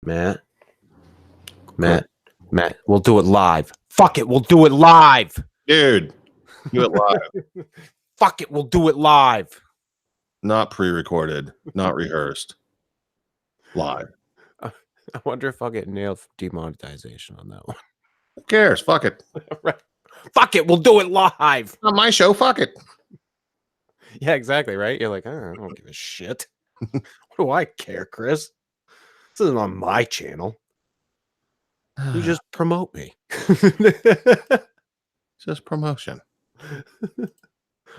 Matt, we'll do it live. Fuck it, we'll do it live. Dude, do it live. Fuck it, we'll do it live. Not pre-recorded, not rehearsed. Live. I wonder if I'll get nailed for demonetization on that one. Who cares? Fuck it. Right. Fuck it, we'll do it live. Not my show. Fuck it. Yeah, exactly, right? You're like, I don't give a shit. What do I care, Chris? This isn't on my channel. You just promote me. Just promotion.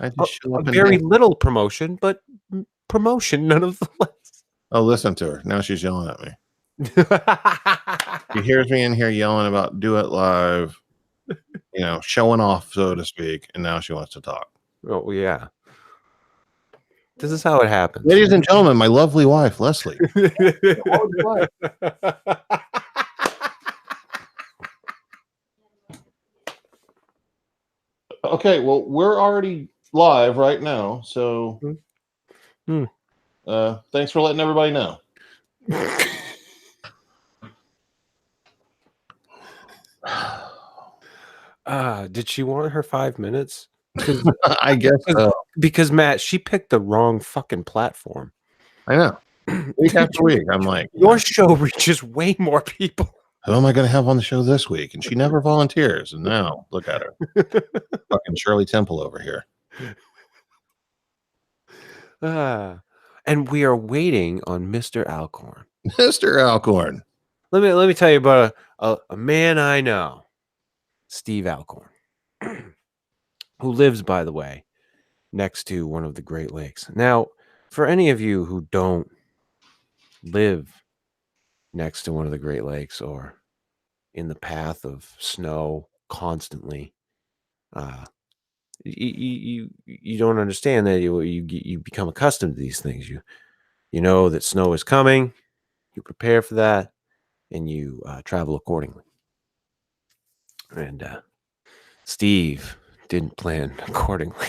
I just show up very little promotion, but promotion nonetheless. Oh, listen to her. Now she's yelling at me. She hears me in here yelling about do it live, showing off, so to speak, and now she wants to talk. Oh, yeah. This is how it happens. Ladies and gentlemen, my lovely wife, Leslie. Okay, well, we're already live right now, so thanks for letting everybody know. Did she want her 5 minutes? I guess so. Because Matt, she picked the wrong fucking platform. I know. Week after week, I'm like, your show reaches way more people. Who am I going to have on the show this week? And she never volunteers. And now look at her, fucking Shirley Temple over here. And we are waiting on Mr. Alcorn. Mr. Alcorn. Let me tell you about a man I know, Steve Alcorn, who lives, by the way, next to one of the Great Lakes. Now, for any of you who don't live next to one of the Great Lakes or in the path of snow constantly, you don't understand that you become accustomed to these things. You know that snow is coming, you prepare for that, and you travel accordingly. And Steve didn't plan accordingly.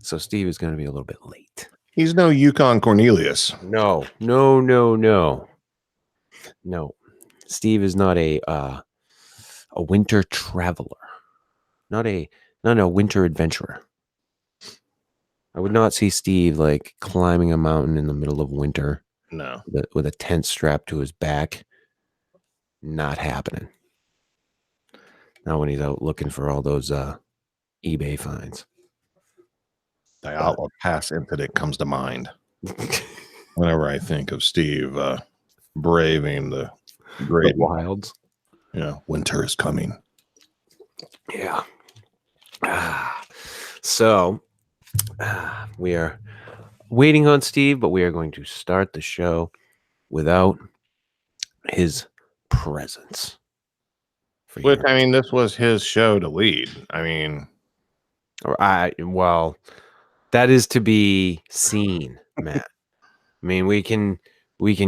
So Steve is going to be a little bit late. He's no Yukon Cornelius. No. Steve is not a winter traveler. Not a winter adventurer. I would not see Steve like climbing a mountain in the middle of winter. No. With a tent strapped to his back. Not happening. Not when he's out looking for all those eBay finds. The Outlaw Pass incident comes to mind whenever I think of Steve braving the great wilds. Yeah, winter is coming. Yeah. So we are waiting on Steve, but we are going to start the show without his presence. Which, I mean, this was his show to lead. I mean, well, that is to be seen, Matt. I mean, we can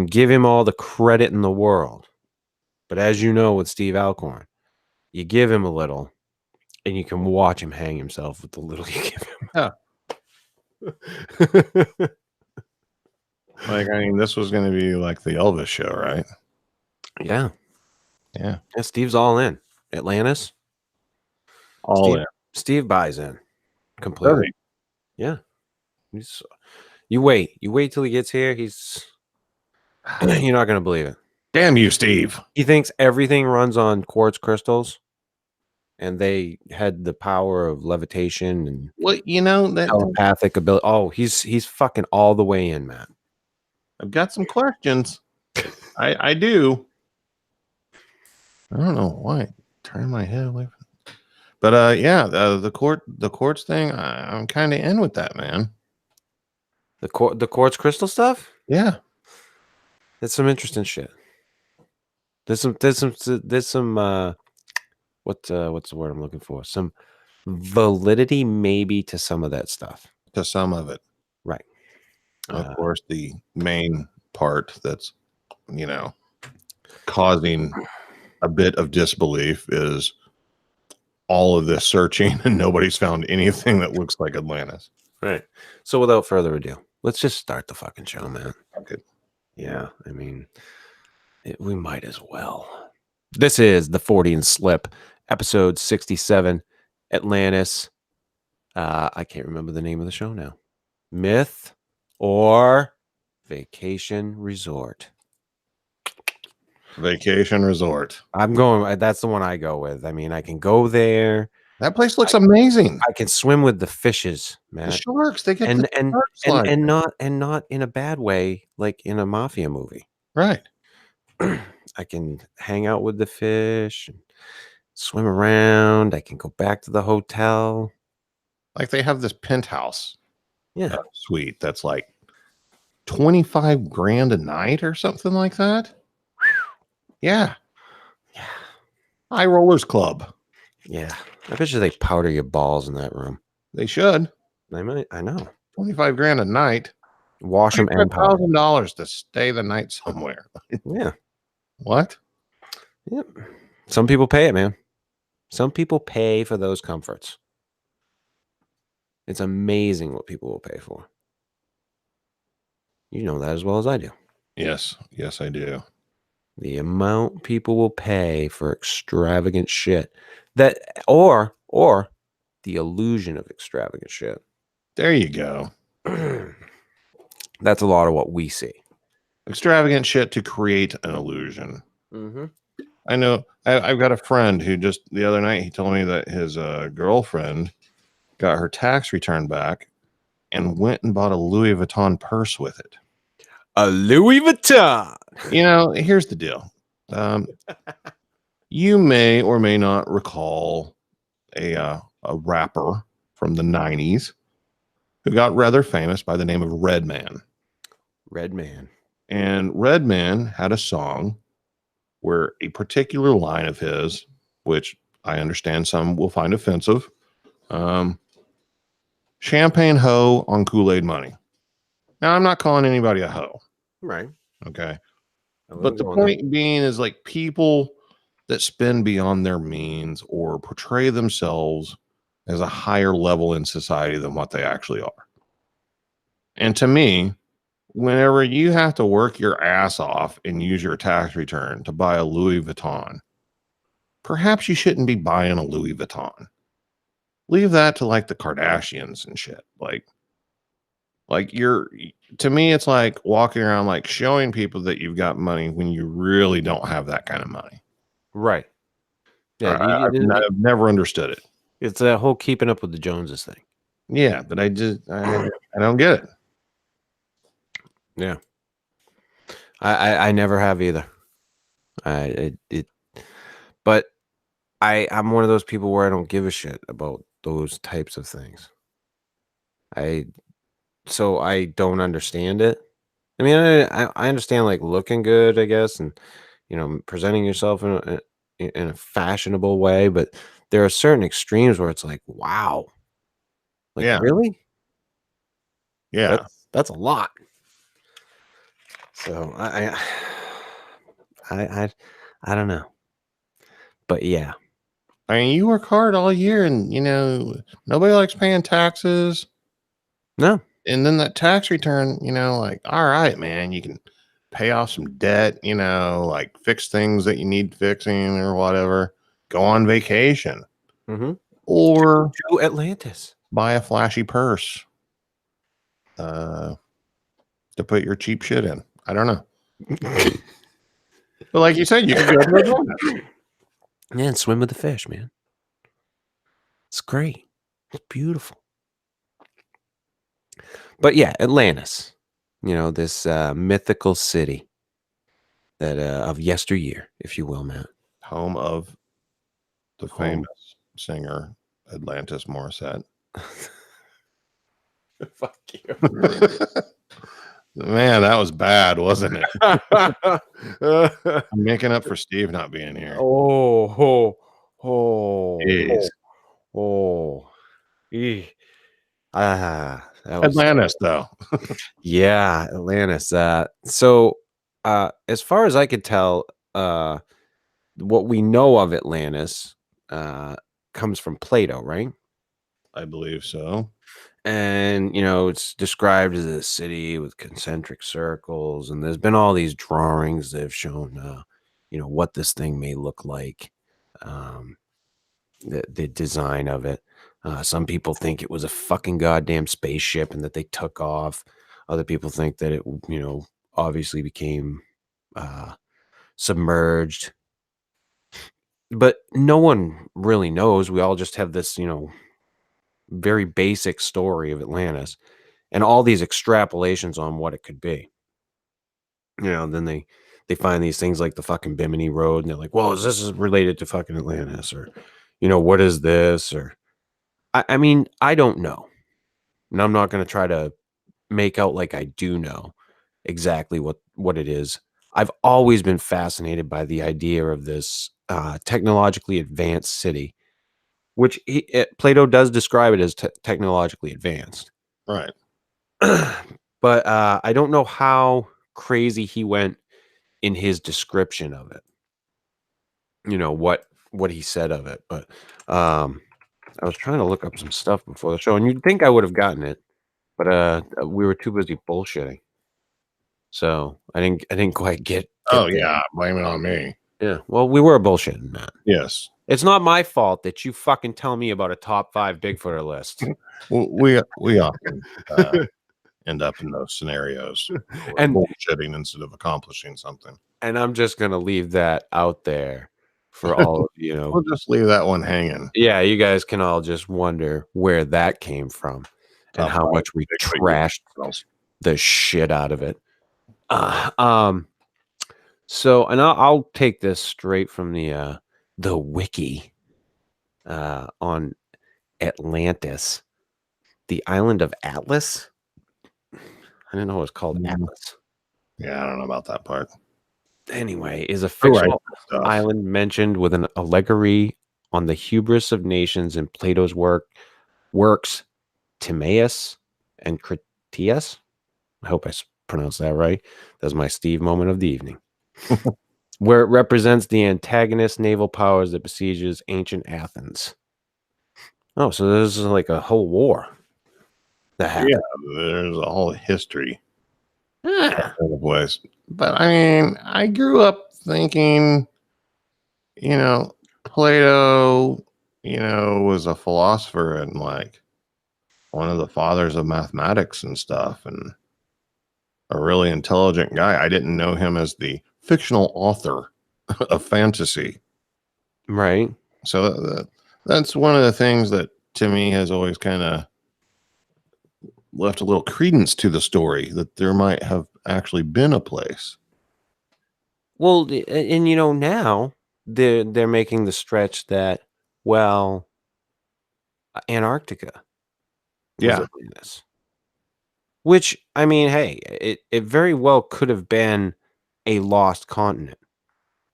give him all the credit in the world, but as you know, with Steve Alcorn, you give him a little, and you can watch him hang himself with the little you give him. Yeah. Like, I mean, this was going to be like the Elvis show, right? Yeah. Yeah. Steve's all in. Atlantis. All in. Steve buys in completely. Really? Yeah. You wait till he gets here. You're not going to believe it. Damn you, Steve. He thinks everything runs on quartz crystals, and they had the power of levitation and that telepathic ability. Oh, he's fucking all the way in, man. I've got some questions. I do. I don't know why. Turn my head away from it. But yeah, the quartz thing, I'm kind of in with that, man. The quartz crystal stuff? Yeah. It's some interesting shit. There's some what's the word I'm looking for? Some validity maybe to some of that stuff. To some of it. Right. Of course, the main part that's, causing a bit of disbelief is all of this searching and nobody's found anything that looks like Atlantis. Right. So without further ado, let's just start the fucking show, man. Okay. Yeah, I mean, we might as well. This is the Fortean Slip, episode 67, Atlantis. I can't remember the name of the show now. Myth or Vacation Resort. Vacation resort. I'm going. That's the one I go with. I mean, I can go there. That place looks amazing. I can swim with the fishes, The man, sharks, they get and the and shark and slide. and not in a bad way, like in a mafia movie. Right. I can hang out with the fish and swim around. I can go back to the hotel. Like they have this penthouse Yeah. suite that's like 25 grand a night or something like that. Yeah. Yeah. High Rollers Club. Yeah. I bet you they powder your balls in that room. They should. They might. I know. 25 grand a night. Wash them and powder. $1,000 to stay the night somewhere. Yeah. What? Yep. Some people pay it, man. Some people pay for those comforts. It's amazing what people will pay for. You know that as well as I do. Yes. Yes, I do. The amount people will pay for extravagant shit. That or the illusion of extravagant shit. There you go. That's a lot of what we see. Extravagant shit to create an illusion. Mm-hmm. I know. I've got a friend who just the other night he told me that his girlfriend got her tax return back and went and bought a Louis Vuitton purse with it. A Louis Vuitton. You know, here's the deal. You may or may not recall a rapper from the 90s who got rather famous by the name of Redman. Redman. And Redman had a song where a particular line of his, which I understand some will find offensive, champagne hoe on Kool-Aid money. Now, I'm not calling anybody a hoe. Right. Okay. But the point being is like people that spend beyond their means or portray themselves as a higher level in society than what they actually are. And to me, whenever you have to work your ass off and use your tax return to buy a Louis Vuitton, perhaps you shouldn't be buying a Louis Vuitton. Leave that to like the Kardashians and shit. Like you're, to me, it's like walking around like showing people that you've got money when you really don't have that kind of money. Right. Yeah. I've never understood it. It's that whole keeping up with the Joneses thing. Yeah, but I don't get it. Yeah. I never have either. But I'm one of those people where I don't give a shit about those types of things. So I don't understand it. I mean, I understand like looking good, I guess, and presenting yourself in a fashionable way, but there are certain extremes where it's like, wow, like Yeah. really, Yeah, that's a lot. So I don't know, but yeah, I mean, you work hard all year, and nobody likes paying taxes. no, And then that tax return, like, all right, man, you can pay off some debt, like fix things that you need fixing or whatever. Go on vacation, or to Atlantis, buy a flashy purse to put your cheap shit in. I don't know. But like you said, you can go to Atlantis. Yeah, and swim with the fish, man. It's great. It's beautiful. But yeah, Atlantis, this mythical city that of yesteryear, if you will, Matt. Home of the famous singer Atlantis Morissette. Fuck you. Man, that was bad, wasn't it? I'm making up for Steve not being here. Atlantis, though. Yeah, Atlantis. So as far as I could tell, what we know of Atlantis comes from Plato, right? I believe so. And, it's described as a city with concentric circles. And there's been all these drawings that have shown, what this thing may look like, the design of it. Some people think it was a fucking goddamn spaceship and that they took off. Other people think that it, obviously became submerged. But no one really knows. We all just have this, very basic story of Atlantis and all these extrapolations on what it could be. Then they find these things like the fucking Bimini Road, and they're like, well, is this related to fucking Atlantis? Or, what is this? Or I mean, I don't know. And I'm not going to try to make out like I do know exactly what it is. I've always been fascinated by the idea of this technologically advanced city, which Plato does describe it as technologically advanced. Right. But I don't know how crazy he went in his description of it. What he said of it. But I was trying to look up some stuff before the show, and you'd think I would have gotten it, but we were too busy bullshitting. So I didn't quite get Oh there. yeah, blame it on me. Yeah. Well, we were bullshitting, Matt. Yes. It's not my fault that you fucking tell me about a top 5 Bigfooter list. Well, we often end up in those scenarios and bullshitting instead of accomplishing something. And I'm just gonna leave that out there for all of We'll just leave that one hanging. Yeah, you guys can all just wonder where that came from and how much we trashed the shit out of it. So, and I'll take this straight from the wiki on Atlantis, the island of Atlas. I didn't know it was called Atlas. Yeah, I don't know about that part. Anyway, is a fictional island mentioned with an allegory on the hubris of nations in Plato's works Timaeus and Critias. I hope I pronounced that right. That's my Steve moment of the evening. Where it represents the antagonist naval powers that besieges ancient Athens. Oh, so this is like a whole war that happened. Yeah, there's a whole history. But I mean, I grew up thinking, Plato, was a philosopher and like one of the fathers of mathematics and stuff, and a really intelligent guy. I didn't know him as the fictional author of fantasy. Right. So that's one of the things that to me has always kind of left a little credence to the story, that there might have actually been a place. Well, and now they're making the stretch that, well, Antarctica was Atlantis. Which, I mean, hey, it very well could have been a lost continent,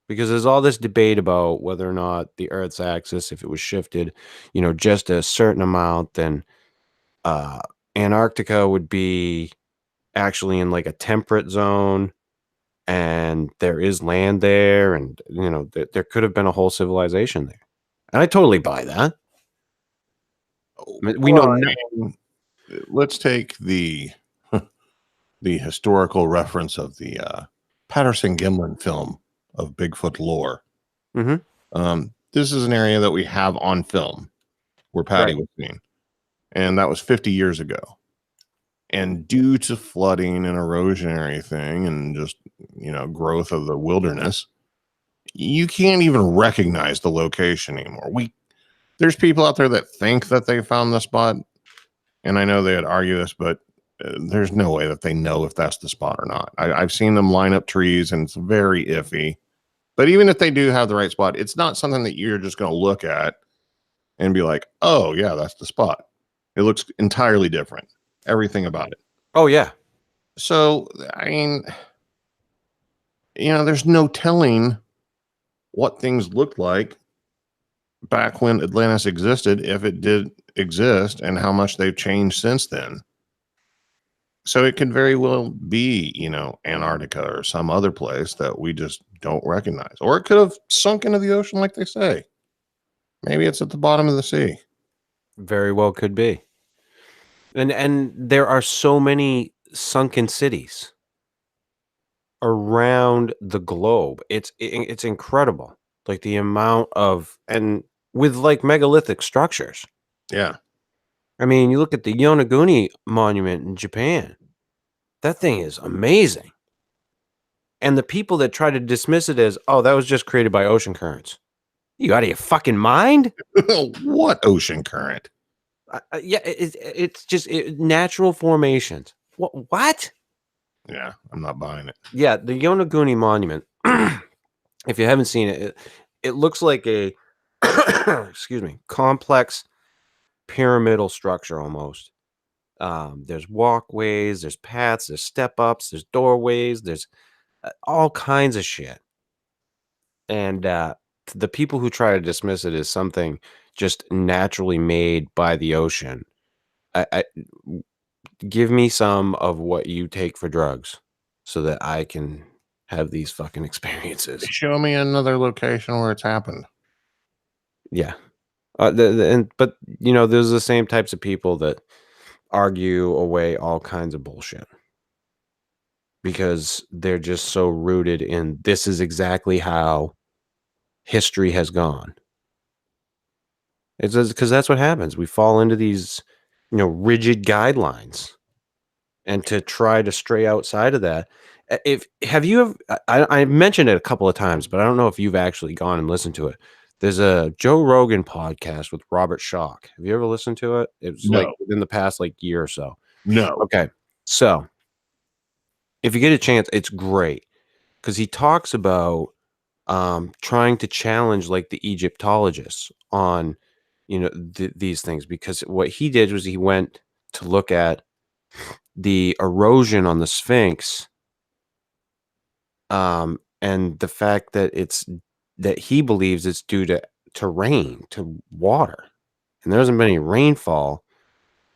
because there's all this debate about whether or not the Earth's axis, if it was shifted, just a certain amount, then Antarctica would be actually in like a temperate zone, and there is land there, and there could have been a whole civilization there, and I totally buy that. We know. Let's take the historical reference of the Patterson Gimlin film of Bigfoot lore. Mm-hmm. This is an area that we have on film where Patty was seen, and that was 50 years ago. And due to flooding and erosion and everything, and just growth of the wilderness, you can't even recognize the location anymore. There's people out there that think that they found the spot, and I know they'd argue this, but there's no way that they know if that's the spot or not. I've seen them line up trees, and it's very iffy. But even if they do have the right spot, it's not something that you're just going to look at and be like, oh yeah, that's the spot. It looks entirely different. Everything about it. Oh yeah. So I mean, there's no telling what things looked like back when Atlantis existed, if it did exist, and how much they've changed since then. So it could very well be, Antarctica or some other place that we just don't recognize. Or it could have sunk into the ocean like they say. Maybe it's at the bottom of the sea. Very well could be. And there are so many sunken cities around the globe. It's incredible. Like the amount of and with like megalithic structures. Yeah. I mean, you look at the Yonaguni monument in Japan. That thing is amazing. And the people that try to dismiss it as, oh, that was just created by ocean currents. You out of your fucking mind? What ocean current? Yeah, it's just natural formations. What? Yeah, I'm not buying it. Yeah, the Yonaguni monument. If you haven't seen it, it looks like a excuse me, complex pyramidal structure almost. There's walkways, there's paths, there's step ups, there's doorways, there's all kinds of shit. And the people who try to dismiss it as something just naturally made by the ocean, I give me some of what you take for drugs so that I can have these fucking experiences. Show me another location where it's happened. Yeah. But you know, there's the same types of people that argue away all kinds of bullshit because they're just so rooted in this is exactly how history has gone. It's because that's what happens. We fall into these, rigid guidelines, and to try to stray outside of that. If have you ever? I mentioned it a couple of times, but I don't know if you've actually gone and listened to it. There's a Joe Rogan podcast with Robert Schoch. Have you ever listened to it? It was like No. within the past year or so. No. Okay, so if you get a chance, it's great because he talks about trying to challenge like the Egyptologists on these things, because what he did was he went to look at the erosion on the Sphinx, and the fact that he believes it's due to rain, to water, and there hasn't been any rainfall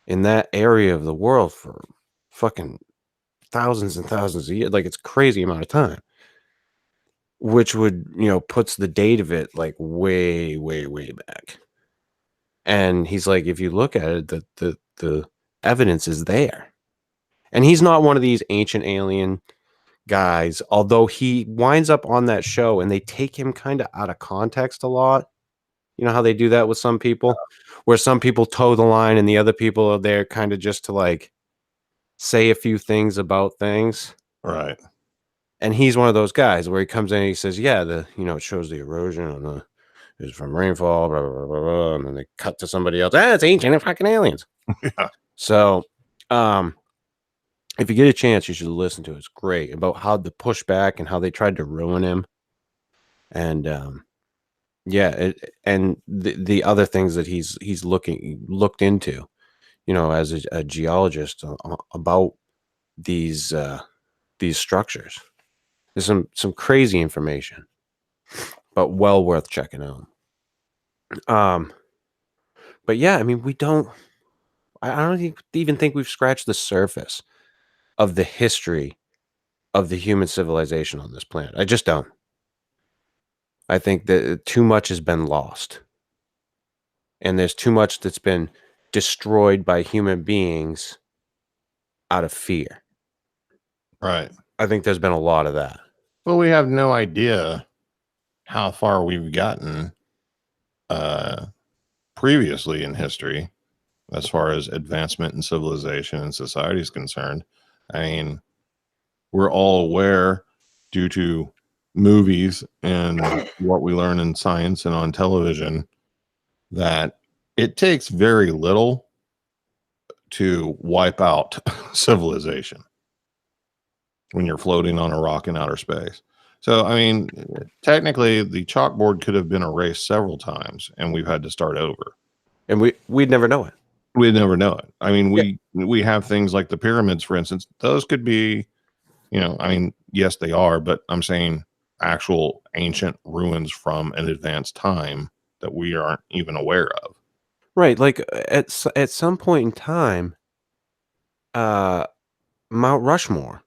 in that area of the world for fucking thousands and thousands of years. Like, it's crazy amount of time, which would puts the date of it like way way way back. And he's like, if you look at it, the evidence is there. And he's not one of these ancient alien guys, although he winds up on that show and they take him kind of out of context a lot. You know how they do that with some people, where some people toe the line and the other people are there kind of just to like say a few things about things. Right. And he's one of those guys where he comes in and he says, yeah, it shows the erosion on the is from rainfall, blah, blah, blah, blah, blah, and then they cut to somebody else. It's ancient fucking aliens. Yeah. So, if you get a chance, you should listen to it. It's great about how the pushback and how they tried to ruin him, and and the other things that he's looked into, as a geologist about these structures. There's some crazy information, but well worth checking out. But yeah, I mean, I don't even think we've scratched the surface of the history of the human civilization on this planet. I just don't. I think that too much has been lost. And there's too much that's been destroyed by human beings out of fear. Right. I think there's been a lot of that. Well, we have no idea how far we've gotten previously in history as far as advancement in civilization and society is concerned. I mean, we're all aware due to movies and what we learn in science and on television that it takes very little to wipe out civilization when you're floating on a rock in outer space. So, I mean, technically the chalkboard could have been erased several times and we've had to start over. And we'd never know it. We'd never know it. I mean, we have things like the pyramids, for instance. Those could be, I mean, yes, they are, but I'm saying actual ancient ruins from an advanced time that we aren't even aware of. Right. Like at some point in time, Mount Rushmore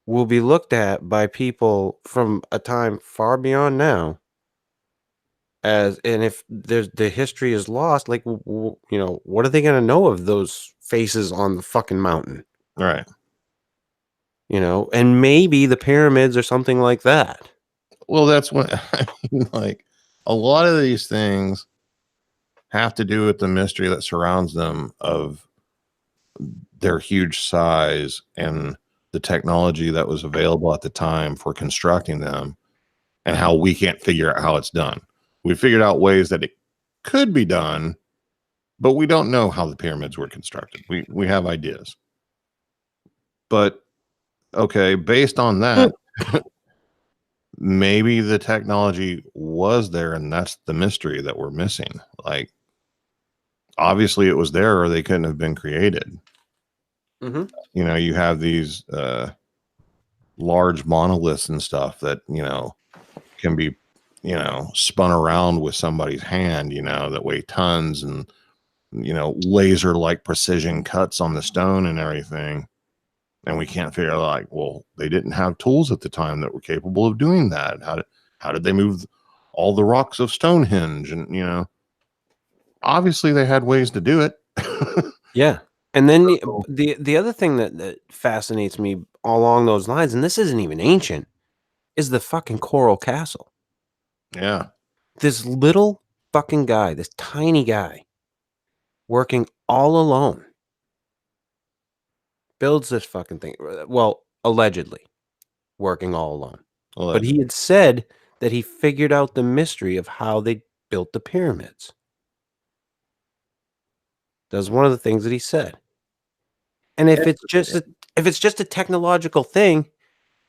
will be looked at by people from a time far beyond now And if there's the history is lost, like what are they going to know of those faces on the fucking mountain? Right. And maybe the pyramids or something like that. Well, that's what I mean, like a lot of these things have to do with the mystery that surrounds them of their huge size and the technology that was available at the time for constructing them, and how we can't figure out how it's done. We figured out ways that it could be done, but we don't know how the pyramids were constructed. We have ideas. But okay, based on that, maybe the technology was there and that's the mystery that we're missing. Like obviously it was there or they couldn't have been created. Mm-hmm. You have these large monoliths and stuff that can be spun around with somebody's hand, that weigh tons, and laser like precision cuts on the stone and everything. And we can't figure out, like, well, they didn't have tools at the time that were capable of doing that. How did they move all the rocks of Stonehenge? And obviously they had ways to do it. Yeah. And then the other thing that fascinates me along those lines, and this isn't even ancient, is the fucking Coral Castle. Yeah. This little fucking guy, this tiny guy, working all alone, builds this fucking thing. Well, allegedly working all alone. But he had said that he figured out the mystery of how they built the pyramids. That was one of the things that he said. And if it's just a technological thing,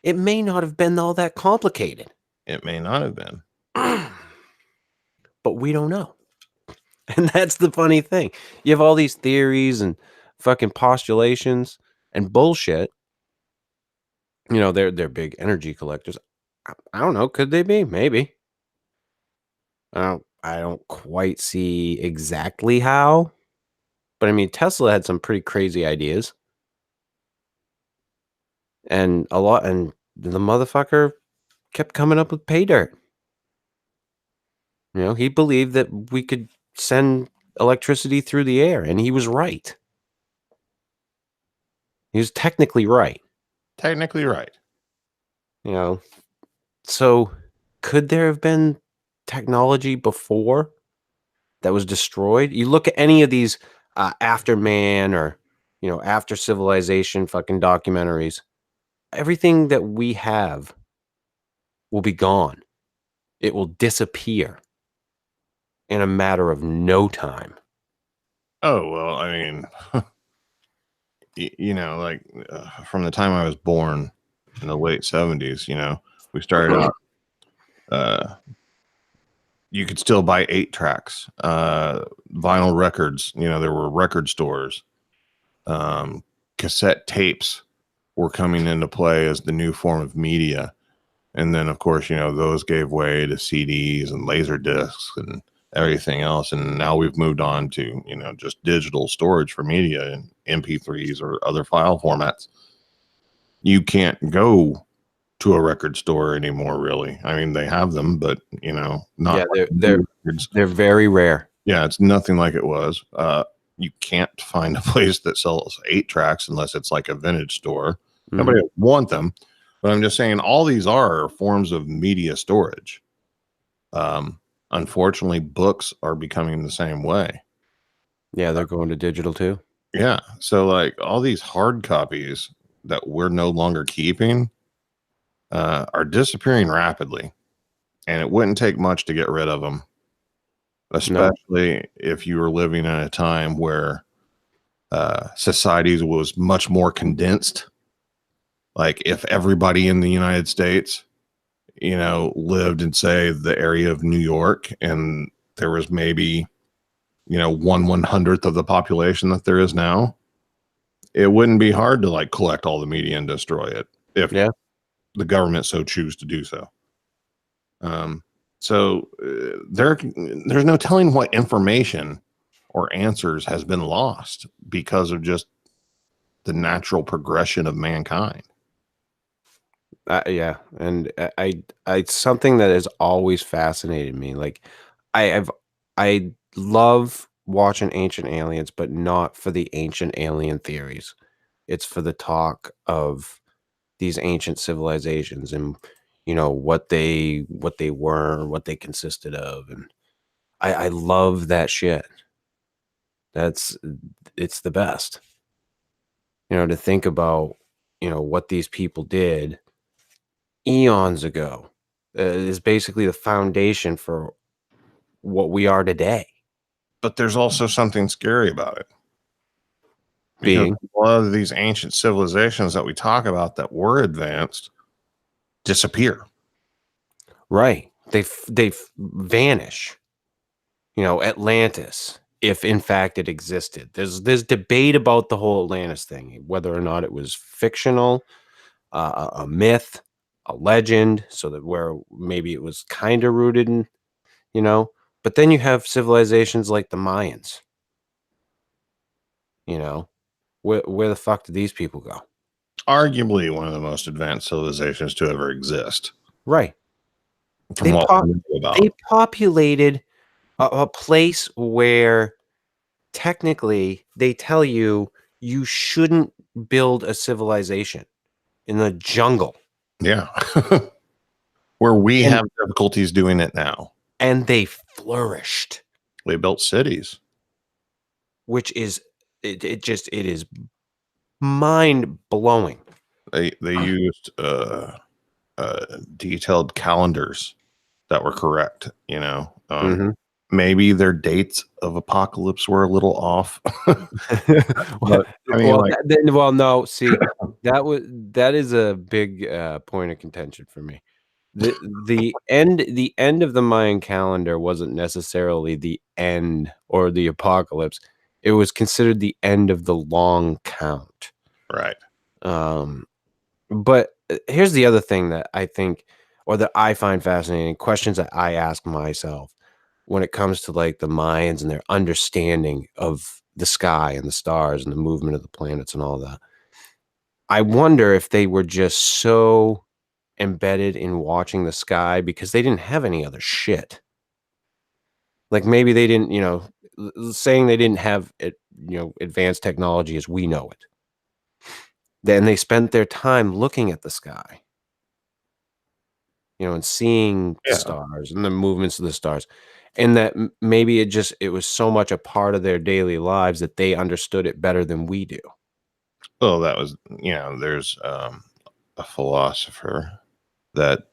it may not have been all that complicated. It may not have been. But we don't know. And that's the funny thing. You have all these theories and fucking postulations and bullshit. They're big energy collectors. I don't know. Could they be? Maybe. I don't quite see exactly how. But I mean, Tesla had some pretty crazy ideas. And the motherfucker kept coming up with pay dirt. He believed that we could send electricity through the air, and he was right. He was technically right. Technically right. So could there have been technology before that was destroyed? You look at any of these after man or, after civilization fucking documentaries, everything that we have will be gone. It will disappear in a matter of no time. Oh, well, I mean, like from the time I was born in the late 70s, we started out, you could still buy 8-tracks, vinyl records. There were record stores. Cassette tapes were coming into play as the new form of media. And then, of course, those gave way to CDs and laser discs and everything else. And now we've moved on to, just digital storage for media and MP3s or other file formats. You can't go to a record store anymore, really. I mean, they have them, but, not. Yeah, they're very rare. Yeah, it's nothing like it was. You can't find a place that sells 8-tracks unless it's like a vintage store. Mm-hmm. Nobody will want them. But I'm just saying all these are forms of media storage. Unfortunately, books are becoming the same way. Yeah, they're going to digital too. Yeah. So like all these hard copies that we're no longer keeping are disappearing rapidly. And it wouldn't take much to get rid of them. Especially if you were living in a time where society was much more condensed. Like if everybody in the United States, lived in, say, the area of New York, and there was maybe, 1/100th of the population that there is now, it wouldn't be hard to like collect all the media and destroy it if the government so choose to do so. So there's no telling what information or answers has been lost because of just the natural progression of mankind. Yeah, and I something that has always fascinated me. Like, I love watching Ancient Aliens, but not for the ancient alien theories. It's for the talk of these ancient civilizations and what they were, what they consisted of, and I love that shit. It's the best. To think about what these people did eons ago is basically the foundation for what we are today. But there's also something scary about it. Because Being a lot of these ancient civilizations that we talk about that were advanced disappear. right, they vanish. Atlantis, if in fact it existed. There's debate about the whole Atlantis thing, whether or not it was fictional, a myth, a legend, so that where maybe it was kind of rooted in, but then you have civilizations like the Mayans. Where the fuck did these people go? Arguably one of the most advanced civilizations to ever exist. Right. From what we know about. They populated a place where technically they tell you shouldn't build a civilization in the jungle. Yeah. Where we And- have difficulties doing it now. And they flourished. They built cities. Which is it is mind blowing. They used detailed calendars that were correct, Maybe their dates of apocalypse were a little off. But, I mean, no, see, that is a big point of contention for me. The end of the Mayan calendar wasn't necessarily the end or the apocalypse. It was considered the end of the long count. Right. But here's the other thing that I think, or that I find fascinating, questions that I ask myself when it comes to like the Mayans and their understanding of the sky and the stars and the movement of the planets and all that. I wonder if they were just so embedded in watching the sky because they didn't have any other shit. Like maybe they didn't, saying they didn't have it, advanced technology as we know it. Then they spent their time looking at the sky, and seeing the stars and the movements of the stars. And that maybe it was so much a part of their daily lives that they understood it better than we do. Well, that was, there's a philosopher that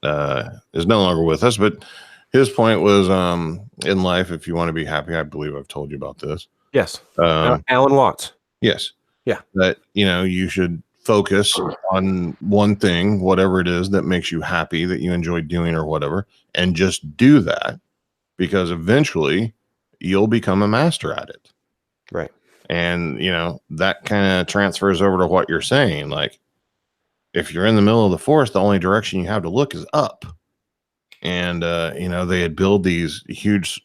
is no longer with us, but his point was in life, if you want to be happy, I believe I've told you about this. Yes. Alan Watts. Yes. Yeah. That, you should focus on one thing, whatever it is that makes you happy, that you enjoy doing or whatever, and just do that, because eventually you'll become a master at it. Right. And, that kind of transfers over to what you're saying. Like, if you're in the middle of the forest, the only direction you have to look is up. And, they had built these huge,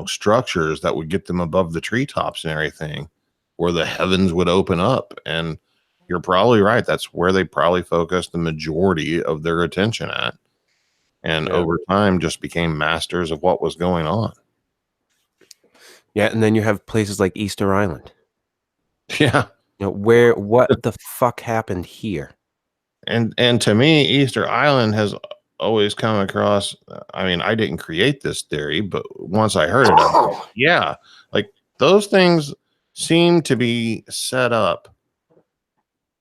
structures that would get them above the treetops and everything, where the heavens would open up. And you're probably right. That's where they probably focused the majority of their attention at. And over time just became masters of what was going on. Yeah. And then you have places like Easter Island. Yeah. What the fuck happened here? And to me, Easter Island has always come across. I mean, I didn't create this theory, but once I heard it, yeah, like those things seem to be set up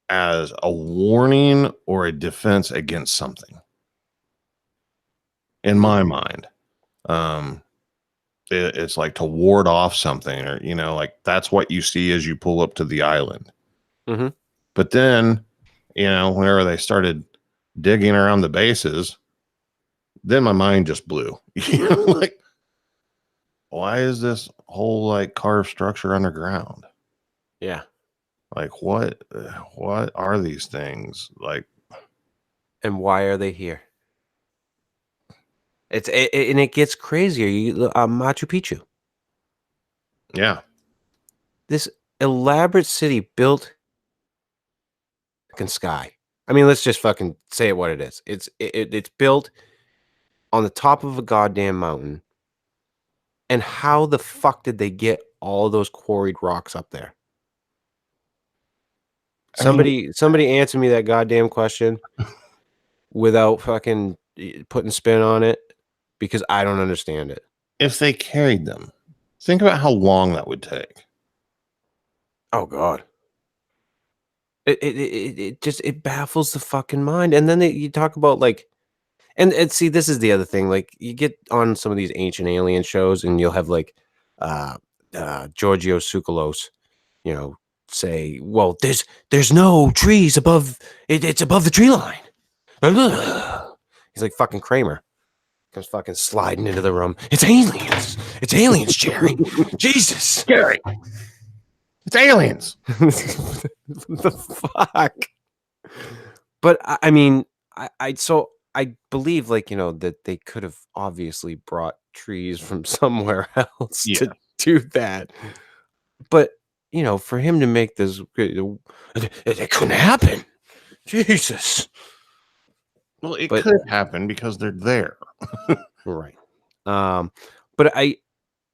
as a warning or a defense against something. In my mind, it's like to ward off something, or like that's what you see as you pull up to the island. Mm-hmm. But then, whenever they started digging around the bases, then my mind just blew. Like, why is this whole like carved structure underground? Yeah. Like, what are these things like? And why are they here? And it gets crazier. Machu Picchu. Yeah. This elaborate city built in sky. I mean, let's just fucking say it what it is. It's built on the top of a goddamn mountain And how the fuck did they get all those quarried rocks up there? I mean, Somebody answer me that goddamn question without fucking putting spin on it, because I don't understand it. if they carried them, think about how long that would take. Oh god. It just it baffles the fucking mind. And then you talk about like and see, this is the other thing. Like you get on some of these ancient alien shows and you'll have like uh Giorgio Tsoukalos, you know, say, well, there's no trees above it's above the tree line. He's like fucking Kramer. Comes fucking sliding into the room. It's aliens. It's aliens, Jerry. Jesus. Scary. It's aliens. The fuck. But I mean, I believe, like, you know, that they could have obviously brought trees from somewhere else to do that. But you know, for him to make this, it couldn't happen. Jesus. Well, it could happen because they're there. Right. But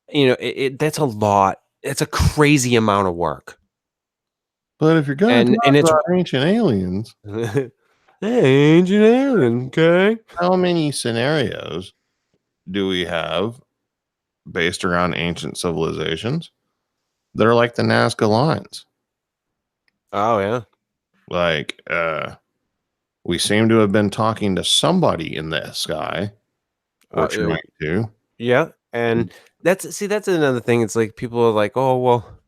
you know, that's a lot. It's a crazy amount of work. But if you're going to talk it's about ancient aliens, ancient alien, okay? how many scenarios do we have based around ancient civilizations that are like the Nazca lines? Oh yeah. Like, we seem to have been talking to somebody in the sky, or trying to. Yeah, and that's another thing. It's like people are like, oh well,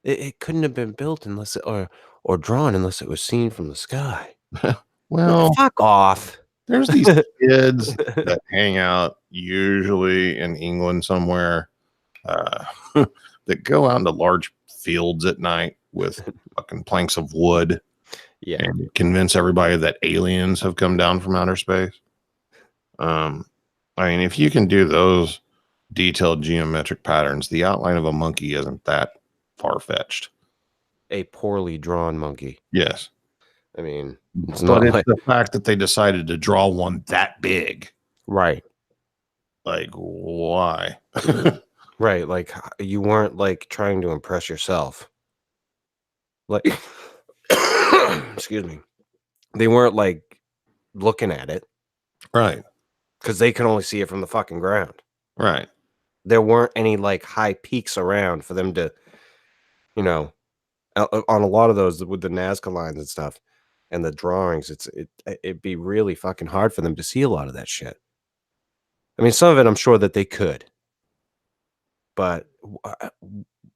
it couldn't have been built unless it, or drawn unless it was seen from the sky. Well, fuck off. There's these kids that hang out usually in England somewhere, that go out into large fields at night with fucking planks of wood, and convince everybody that aliens have come down from outer space. I mean, if you can do those detailed geometric patterns, the outline of a monkey isn't that far-fetched. A poorly drawn monkey. Yes. I mean, it's the fact that they decided to draw one that big. Right. Like, why? Right. Like, you weren't like trying to impress yourself. Like, excuse me. They weren't like looking at it. Right. Because they can only see it from the fucking ground. Right. There weren't any like high peaks around for them to, you know, on a lot of those with the Nazca lines and stuff and the drawings, it'd be really fucking hard for them to see a lot of that shit. I mean, some of it I'm sure that they could, but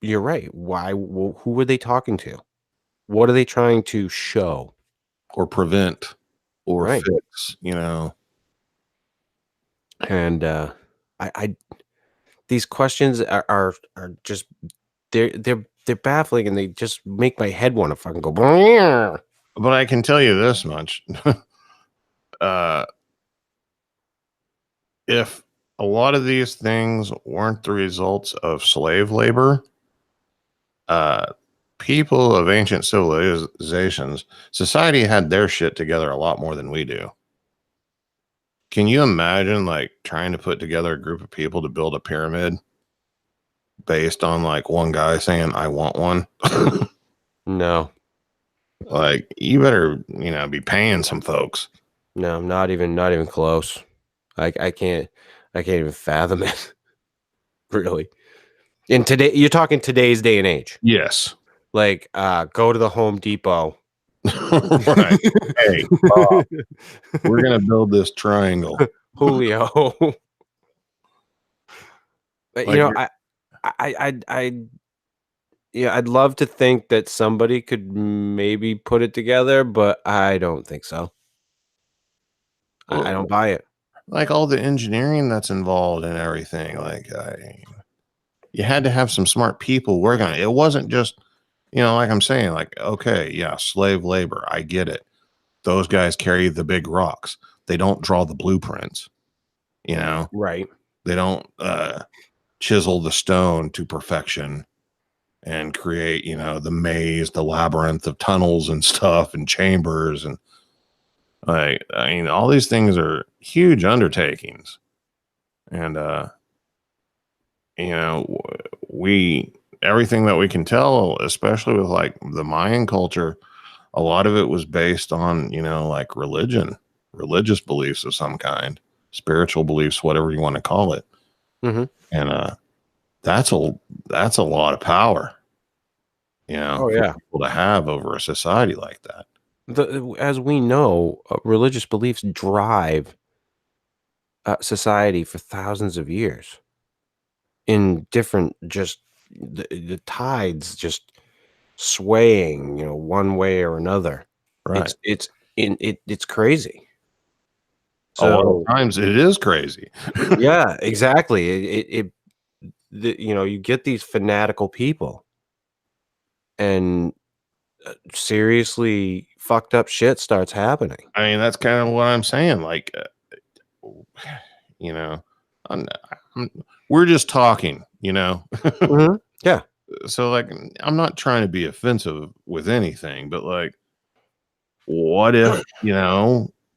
you're right. Why? Who were they talking to? What are they trying to show or prevent or fix? You know. And I these questions are just they're baffling, and they just make my head want to fucking go. But I can tell you this much: if a lot of these things weren't the results of slave labor, people of ancient civilizations, society had their shit together a lot more than we do. Can you imagine like trying to put together a group of people to build a pyramid based on like one guy saying, I want one? No. Like, you better, you know, be paying some folks. No, not even close. I can't even fathom it. Really. In today, you're talking today's day and age. Yes. Like, go to the Home Depot. Right. Hey, we're gonna build this triangle. Julio. But, you know, I'd love to think that somebody could maybe put it together, but I don't think so. I don't buy it. Like all the engineering that's involved and everything. Like, you had to have some smart people working on it. It wasn't just, you know, like I'm saying, like, okay, yeah, slave labor. I get it. Those guys carry the big rocks. They don't draw the blueprints, you know? Right. They don't chisel the stone to perfection and create, you know, the maze, the labyrinth of tunnels and stuff and chambers. And like, I mean, all these things are huge undertakings. And everything that we can tell, especially with like the Mayan culture, a lot of it was based on, like religious beliefs of some kind, spiritual beliefs, whatever you want to call it. Mm-hmm. And that's a lot of power, Oh for yeah. people to have over a society like that. As we know, religious beliefs drive society for thousands of years in different, just the tides just swaying, one way or another. Right. It's crazy. A lot of So times it is crazy. yeah, exactly. You get these fanatical people, and seriously fucked up shit starts happening. I mean, that's kind of what I'm saying. Like, you know, I'm, we're just talking, Mhm. Yeah. So, like, I'm not trying to be offensive with anything, but like, what if,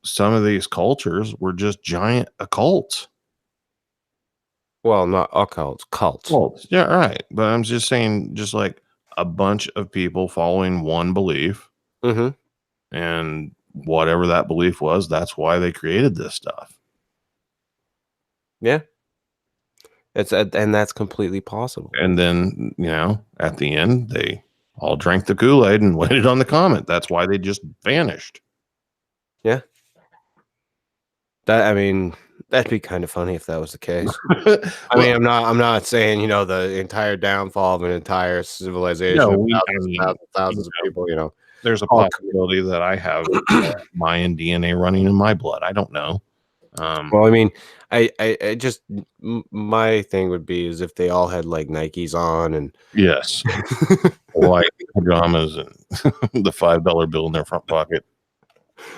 some of these cultures were just giant occults? Well, not occults, cults. Cults. Yeah, right. But I'm just saying, just like a bunch of people following one belief, Mhm. and whatever that belief was, that's why they created this stuff. Yeah. And that's completely possible. And then, at the end, they all drank the Kool-Aid and waited on the comet. That's why they just vanished. Yeah. That'd be kind of funny if that was the case. I Well, mean, I'm not saying, the entire downfall of an entire civilization no, of I mean, thousands of people, there's a all possibility that I have Mayan DNA running in my blood. I don't know. well, I mean, I just my thing would be is if they all had like Nikes on and Yes, white pajamas and the $5 bill in their front pocket.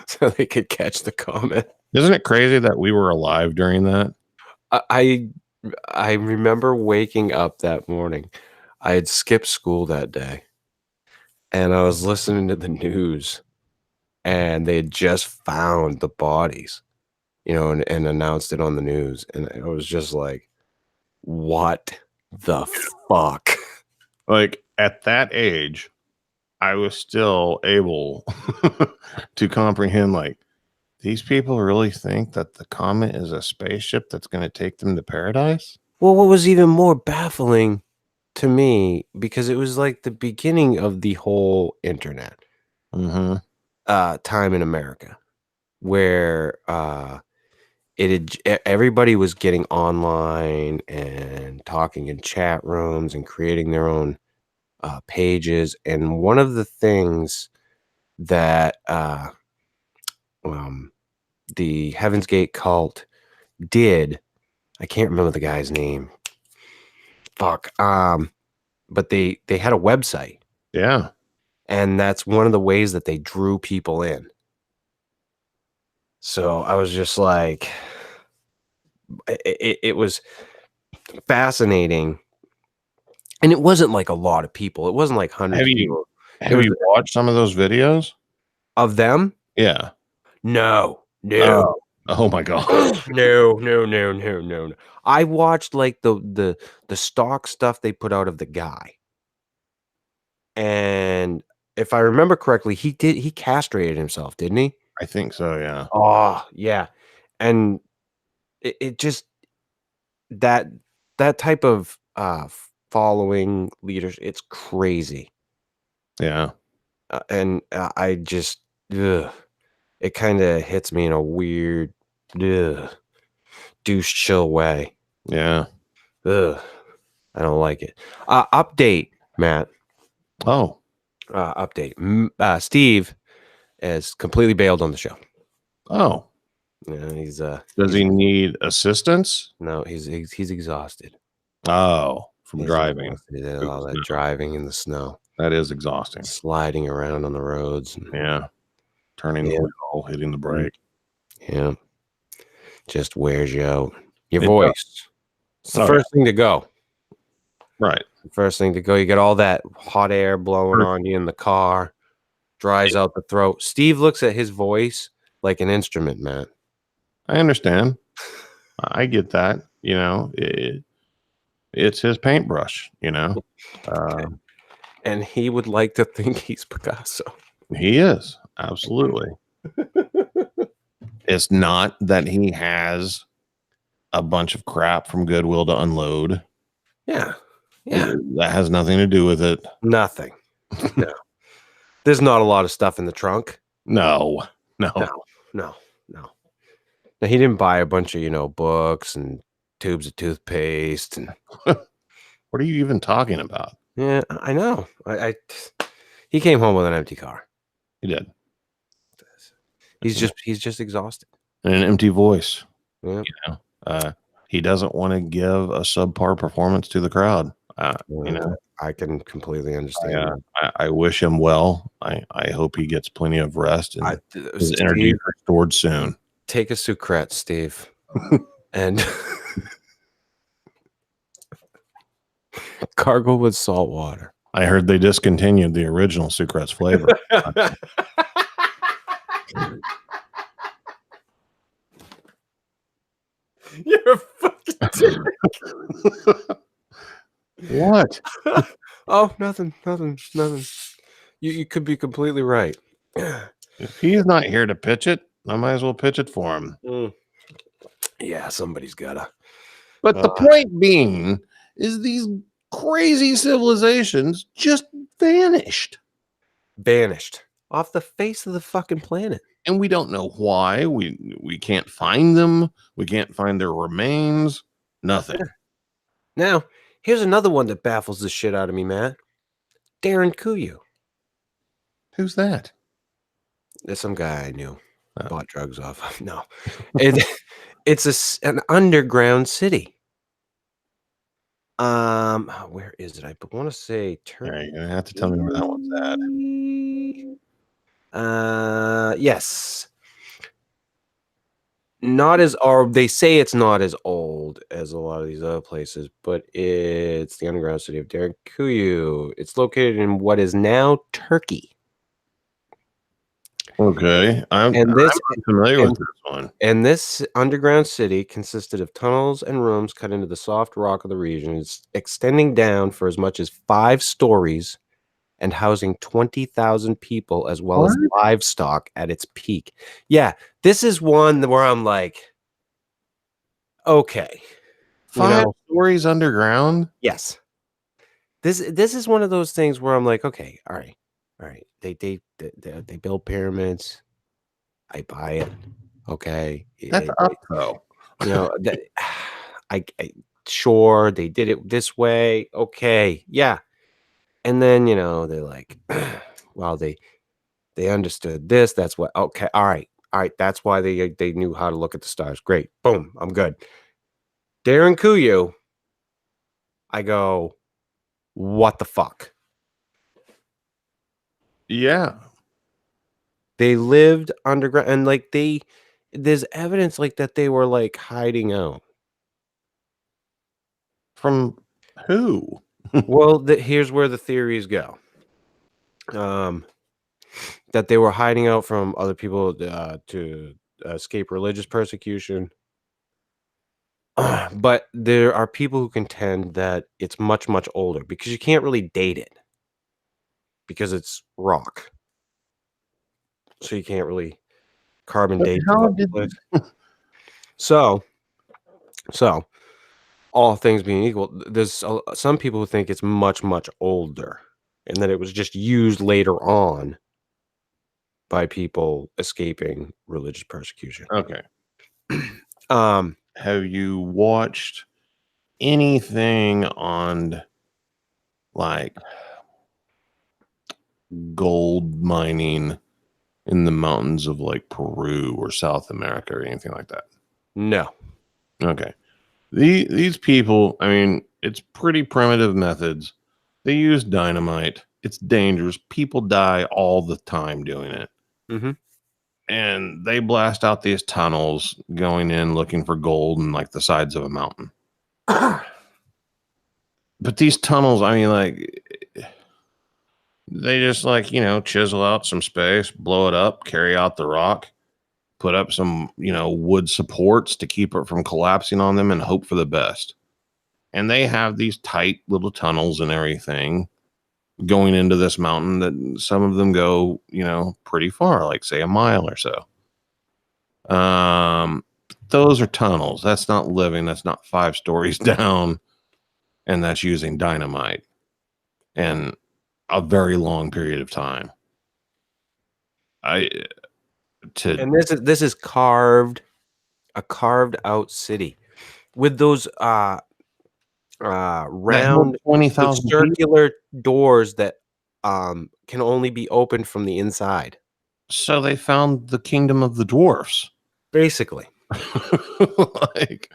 so they could catch the comet. Isn't it crazy that we were alive during that? I I remember waking up that morning. I had skipped school that day, and I was listening to the news, and they had just found the bodies, and announced it on the news, and I was just like, "What the fuck?" Like at that age, I was still able to comprehend, like, these people really think that the comet is a spaceship that's going to take them to paradise? Well, what was even more baffling to me, because it was like the beginning of the whole internet, Mm-hmm. time in America, where, everybody was getting online and talking in chat rooms and creating their own, pages, and one of the things that, um, the Heaven's Gate cult did, I can't remember the guy's name. Fuck, but they had a website, Yeah. and that's one of the ways that they drew people in. So I was just like, it was fascinating, and it wasn't like a lot of people. It wasn't like Have hundreds of you people. It have was you watched some of those videos? of them? Yeah. No, no, Oh. Oh my god. no, no, no, no, no, no. I watched like the stock stuff they put out of the guy, and if I remember correctly, he castrated himself, didn't he? I think so, yeah. Oh yeah, and it just that that type of following leaders, it's crazy. Yeah. And I just ugh, it kind of hits me in a weird ugh, douche chill way. Yeah. Ugh, I don't like it. Update, Matt. Oh. Update. Steve is completely bailed on the show. Oh. Yeah, Does he need assistance? no, he's exhausted. Oh, from He's driving. exhausted. All Oops, that no. driving in the snow, That is exhausting. sliding around on the roads. Yeah. Turning the Yeah, wheel, hitting the mm, brake. yeah, just wears you out. Your It does. voice. It's the Oh, yeah. first thing to go. Right. First thing to go. You get all that hot air blowing on you in the car, dries out the throat. Steve looks at his voice like an instrument, man. I understand. I get that. It's his paintbrush, you know. And he would like to think he's Picasso. He is, absolutely. It's not that he has a bunch of crap from Goodwill to unload. Yeah. That has nothing to do with it. Nothing. No. There's not a lot of stuff in the trunk. No. Now, he didn't buy a bunch of, books and tubes of toothpaste and What are you even talking about? yeah, I know. He came home with an empty car. He did. He's just exhausted. And an empty voice. Yeah. He doesn't want to give a subpar performance to the crowd. I can completely understand. I wish him well. I hope he gets plenty of rest and his energy restored soon. Take a Sucrete, Steve, and gargle with salt water. I heard they discontinued the original Sucrete's flavor. You're a fucking dick. What? Oh, nothing. You could be completely right. If he's not here to pitch it, I might as well pitch it for him. Yeah, somebody's gotta. But the point being is these crazy civilizations just vanished Off the face of the fucking planet. And we don't know why. We can't find them. We can't find their remains. Nothing. Now, here's another one that baffles the shit out of me, Matt. Darren Kuyu. Who's that? There's some guy I knew. Bought drugs off of. No. It's an underground city. Where is it? I want to say Turkey. Right, you're gonna have to tell me where that one's at. Yes. They say it's not as old as a lot of these other places, but it's the underground city of Darren Kuyu. It's located in what is now Turkey. Okay, I'm familiar with this one. And this underground city consisted of tunnels and rooms cut into the soft rock of the region, it's extending down for as much as 5 stories and housing 20,000 people as well as livestock at its peak. Yeah, this is one where I'm like, okay. 5 stories underground? Yes. This is one of those things where I'm like, okay, all right. They build pyramids. I buy it. Okay. That's up though. Sure, they did it this way. Okay. Yeah. And then, they're like, well, they understood this. That's what, okay. All right. That's why they knew how to look at the stars. Great. Boom. I'm good. Darren Kuyu. I go, what the fuck? Yeah. They lived underground and there's evidence that they were hiding out. From who? Well, here's where the theories go. That they were hiding out from other people to escape religious persecution. But there are people who contend that it's much, much older because you can't really date it because it's rock. So you can't really carbon date. So all things being equal, there's some people who think it's much, much older and that it was just used later on by people escaping religious persecution. Okay. Have you watched anything on gold mining in the mountains of Peru or South America or anything like that? No. Okay. These people, I mean, it's pretty primitive methods. They use dynamite. It's dangerous. People die all the time doing it. Mm-hmm. And they blast out these tunnels going in looking for gold in the sides of a mountain. But these tunnels, I mean, they just chisel out some space, blow it up, carry out the rock, put up some, wood supports to keep it from collapsing on them and hope for the best. and they have these tight little tunnels and everything going into this mountain that some of them go, pretty far, like say a mile or so. Those are tunnels. That's not living. That's not 5 stories down, and that's using dynamite and a very long period of time. And this is a carved out city with those round 20,000 circular doors that can only be opened from the inside. So they found the kingdom of the dwarfs. Basically. Like,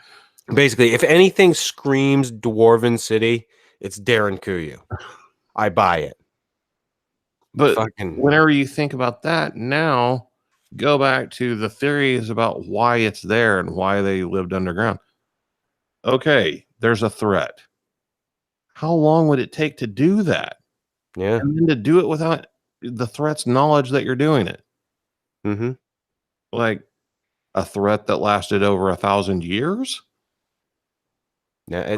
basically, if anything screams Dwarven City, it's Darren Kuyu. I buy it. But whenever you think about that, now go back to the theories about why it's there and why they lived underground. Okay, there's a threat. How long would it take to do that? Yeah. And then to do it without the threat's knowledge that you're doing it. Mm-hmm. Like a threat that lasted over 1,000 years? Yeah,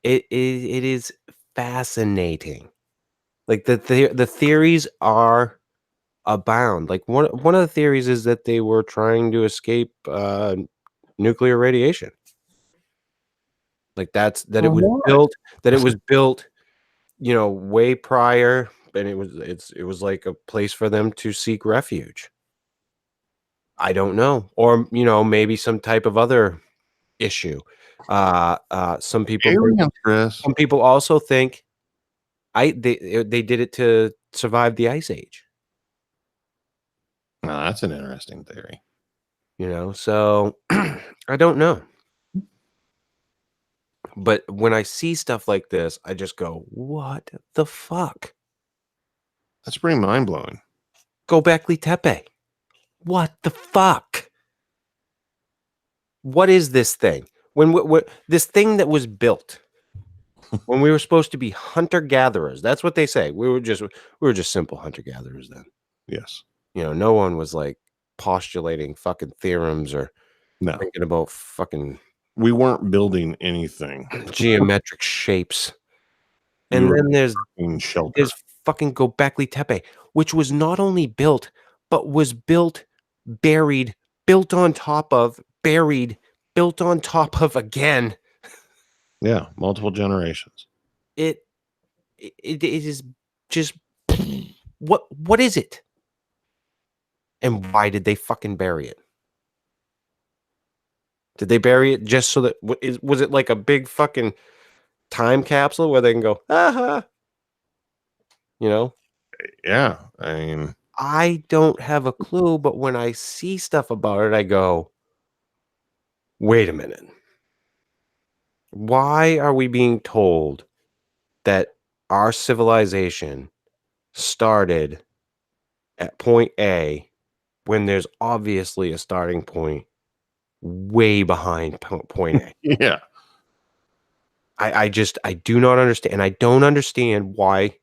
it is fascinating. Like the theories are abound. Like one of the theories is that they were trying to escape nuclear radiation. Like it was built, way prior, and it was like a place for them to seek refuge. I don't know, or maybe some type of other issue. Some people also think they did it to survive the ice age. No, that's an interesting theory. So I don't know. But when I see stuff like this, I just go, what the fuck? That's pretty mind-blowing. Göbekli Tepe. What the fuck? What is this thing? When this thing that was built when we were supposed to be hunter-gatherers, that's what they say. We were just simple hunter-gatherers then. Yes. No one was like postulating fucking theorems or thinking about fucking. We weren't building anything. Geometric shapes. And then there's fucking Göbekli Tepe, which was not only built, but was built, buried, built on top of, buried, built on top of again. Yeah, multiple generations. It is just what is it? And why did they fucking bury it? Did they bury it just so that was it like a big fucking time capsule where they can go, aha? Yeah, I mean, I don't have a clue, but when I see stuff about it, I go, wait a minute. Why are we being told that our civilization started at point A when there's obviously a starting point way behind point A? Yeah. I do not understand. And I don't understand why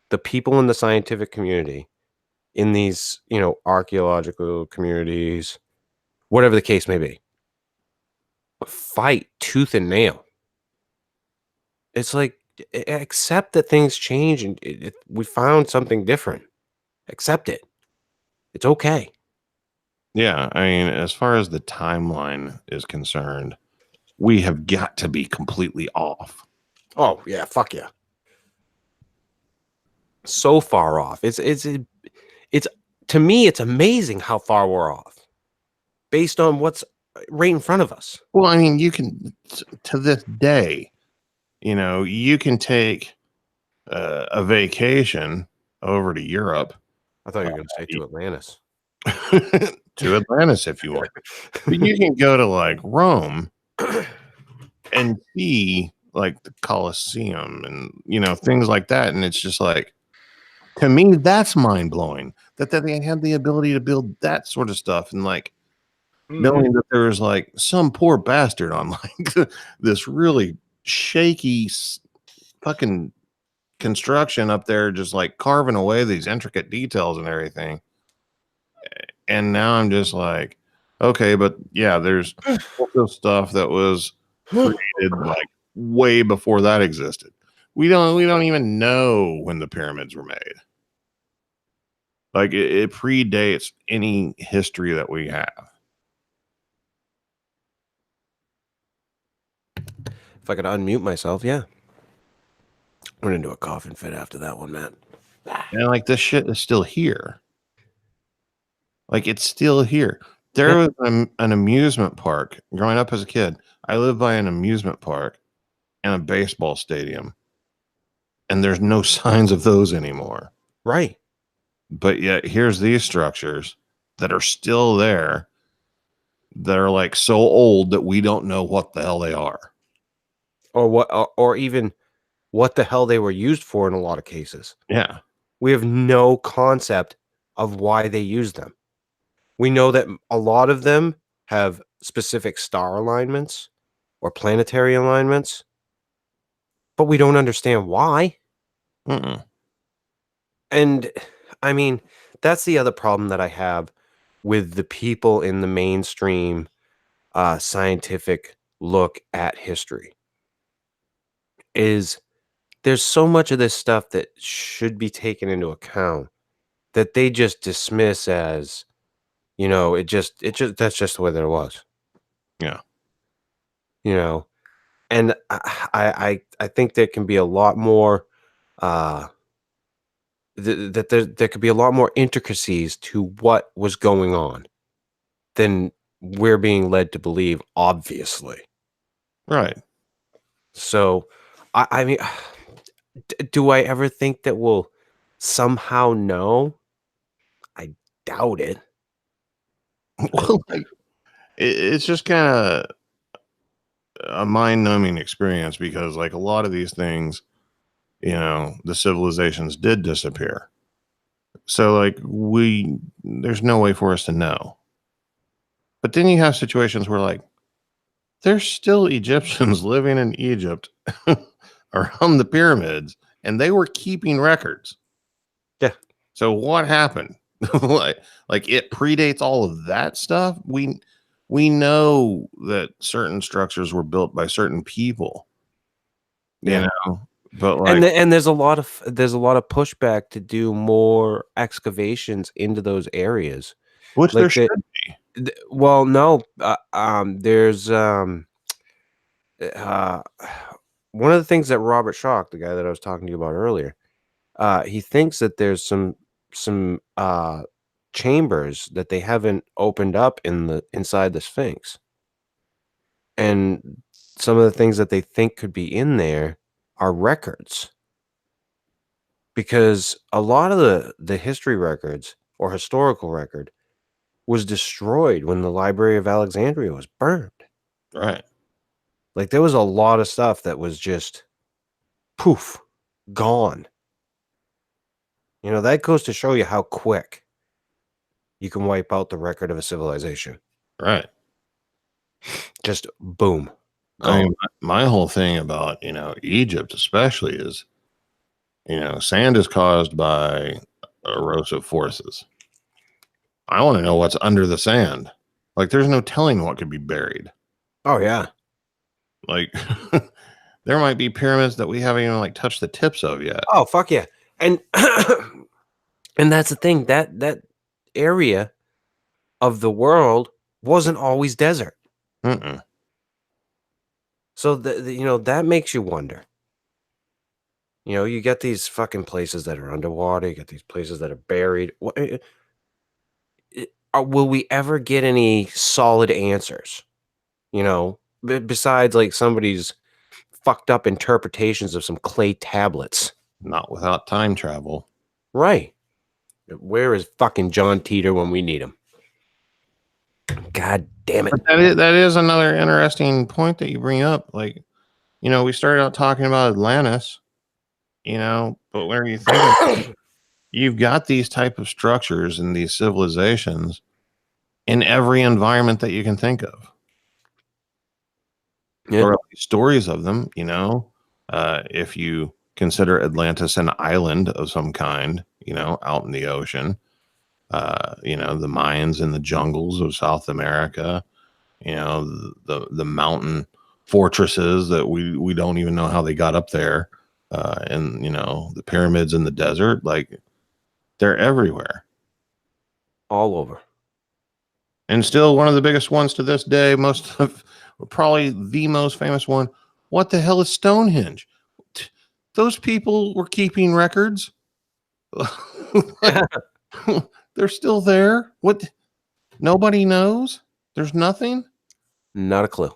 the people in the scientific community, in these, archaeological communities, whatever the case may be, fight tooth and nail. It's like, accept that things change and we found something different. Accept it. It's okay. Yeah, I mean, as far as the timeline is concerned, we have got to be completely off. Oh, yeah, fuck yeah. So far off. It's to me, it's amazing how far we're off based on what's right in front of us. Well, I mean, you can, to this day, you can take a vacation over to Europe. I thought you were going to say to Atlantis. To Atlantis, if you want. But you can go to like Rome and see like the Colosseum and, things like that. And it's just like, to me, that's mind blowing that they had the ability to build that sort of stuff. And like, knowing that there was like some poor bastard on like this really shaky fucking construction up there, just like carving away these intricate details and everything. And now I'm just like, okay, but yeah, there's also stuff that was created like way before that existed. We don't even know when the pyramids were made. Like it predates any history that we have. If I could unmute myself, yeah. Went into a coughing fit after that one, Matt. And like this shit is still here. Like it's still here. There was an amusement park growing up as a kid. I lived by an amusement park and a baseball stadium, and there's no signs of those anymore. Right. But yet here's these structures that are still there that are like so old that we don't know what the hell they are. Or what, or even what the hell they were used for in a lot of cases. Yeah. We have no concept of why they use them. We know that a lot of them have specific star alignments or planetary alignments, but we don't understand why. Mm-mm. And I mean, that's the other problem that I have with the people in the mainstream scientific look at history is there's so much of this stuff that should be taken into account that they just dismiss as, you know, it just that's just the way that it was. Yeah. You know, and I think there can be a lot more that there could be a lot more intricacies to what was going on than we're being led to believe, obviously. Right. So, I mean, do I ever think that we'll somehow know? I doubt it. Well, like, it's just kind of a mind-numbing experience because like a lot of these things, you know, the civilizations did disappear. So like there's no way for us to know. But then you have situations where like there's still Egyptians living in Egypt around the pyramids and they were keeping records. Yeah. So what happened? like it predates all of that stuff. We know that certain structures were built by certain people. Yeah. You know, but like And there's a lot of pushback to do more excavations into those areas. which there Like should well, no, there's uh, one of the things that Robert Schoch, the guy that I was talking to you about earlier, he thinks that there's some chambers that they haven't opened up inside the Sphinx, and some of the things that they think could be in there are records, because a lot of the history records or historical record was destroyed when the Library of Alexandria was burned. right. Like there was a lot of stuff that was just poof, gone. You know, that goes to show you how quick you can wipe out the record of a civilization. Right. Just boom. I mean, Gone. my whole thing about, you know, Egypt especially is, you know, sand is caused by erosive forces. I want to know what's under the sand. Like, there's no telling what could be buried. Oh yeah. Like, there might be pyramids that we haven't even like touched the tips of yet. Oh fuck yeah. And and that's the thing, that area of the world wasn't always desert. Mm-mm. So you know, that makes you wonder. You know, you get these fucking places that are underwater, you get these places that are buried. Will we ever get any solid answers? You know, besides like somebody's fucked up interpretations of some clay tablets. Not without time travel. Right. Where is fucking John Teeter when we need him? God damn it. But that is another interesting point that you bring up. Like, you know, we started out talking about Atlantis, you know, but where you think you've got these type of structures and these civilizations in every environment that you can think of. Yeah. Or at least stories of them, you know. If you consider Atlantis an island of some kind, you know, out in the ocean, you know, the Mayans in the jungles of South America, you know, the mountain fortresses that we don't even know how they got up there, and the pyramids in the desert, like they're everywhere. All over. And still one of the biggest ones to this day, probably the most famous one. What the hell is Stonehenge? Those people were keeping records. They're still there. What? Nobody knows. There's nothing. Not a clue.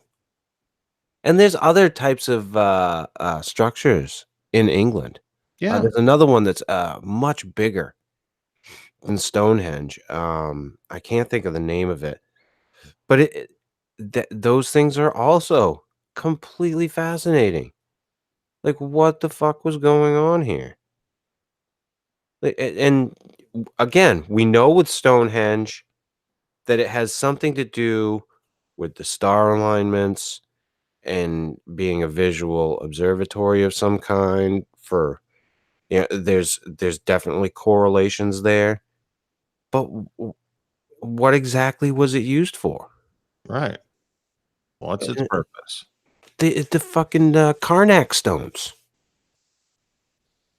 And there's other types of structures in England. Yeah. There's another one that's much bigger than Stonehenge. I can't think of the name of it, but those things are also completely fascinating. Like, what the fuck was going on here? And again, we know with Stonehenge that it has something to do with the star alignments and being a visual observatory of some kind for, there's definitely correlations there. But what exactly was it used for? Right. What's its purpose? The fucking Karnak stones.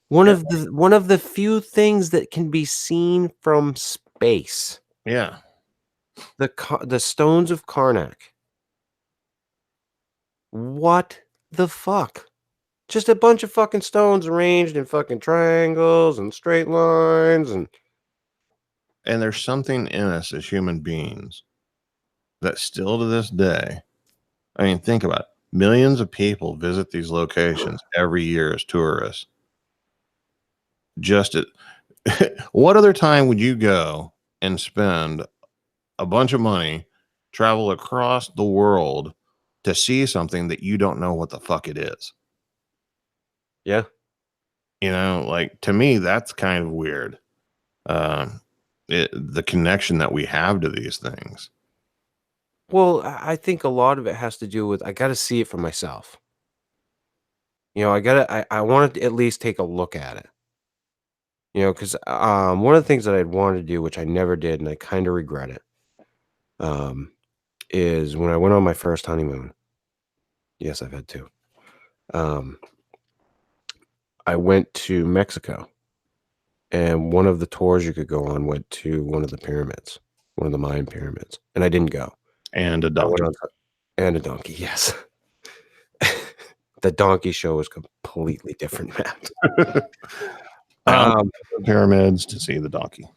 One of the few things that can be seen from space. Yeah. The stones of Karnak. What the fuck? Just a bunch of fucking stones arranged in fucking triangles and straight lines And there's something in us as human beings that still to this day, I mean, think about it. Millions of people visit these locations every year as tourists. What other time would you go and spend a bunch of money, travel across the world to see something that you don't know what the fuck it is? Yeah. Like, to me, that's kind of weird. The connection that we have to these things. Well, I think a lot of it has to do with I got to see it for myself. I want to at least take a look at it. Because one of the things that I'd wanted to do, which I never did, and I kind of regret it, is when I went on my first honeymoon. Yes, I've had two. I went to Mexico, and one of the tours you could go on went to one of the pyramids, one of the Mayan pyramids, and I didn't go. And a I donkey. went on and a donkey, yes. The donkey show was completely different, Matt. Pyramids to see the donkey.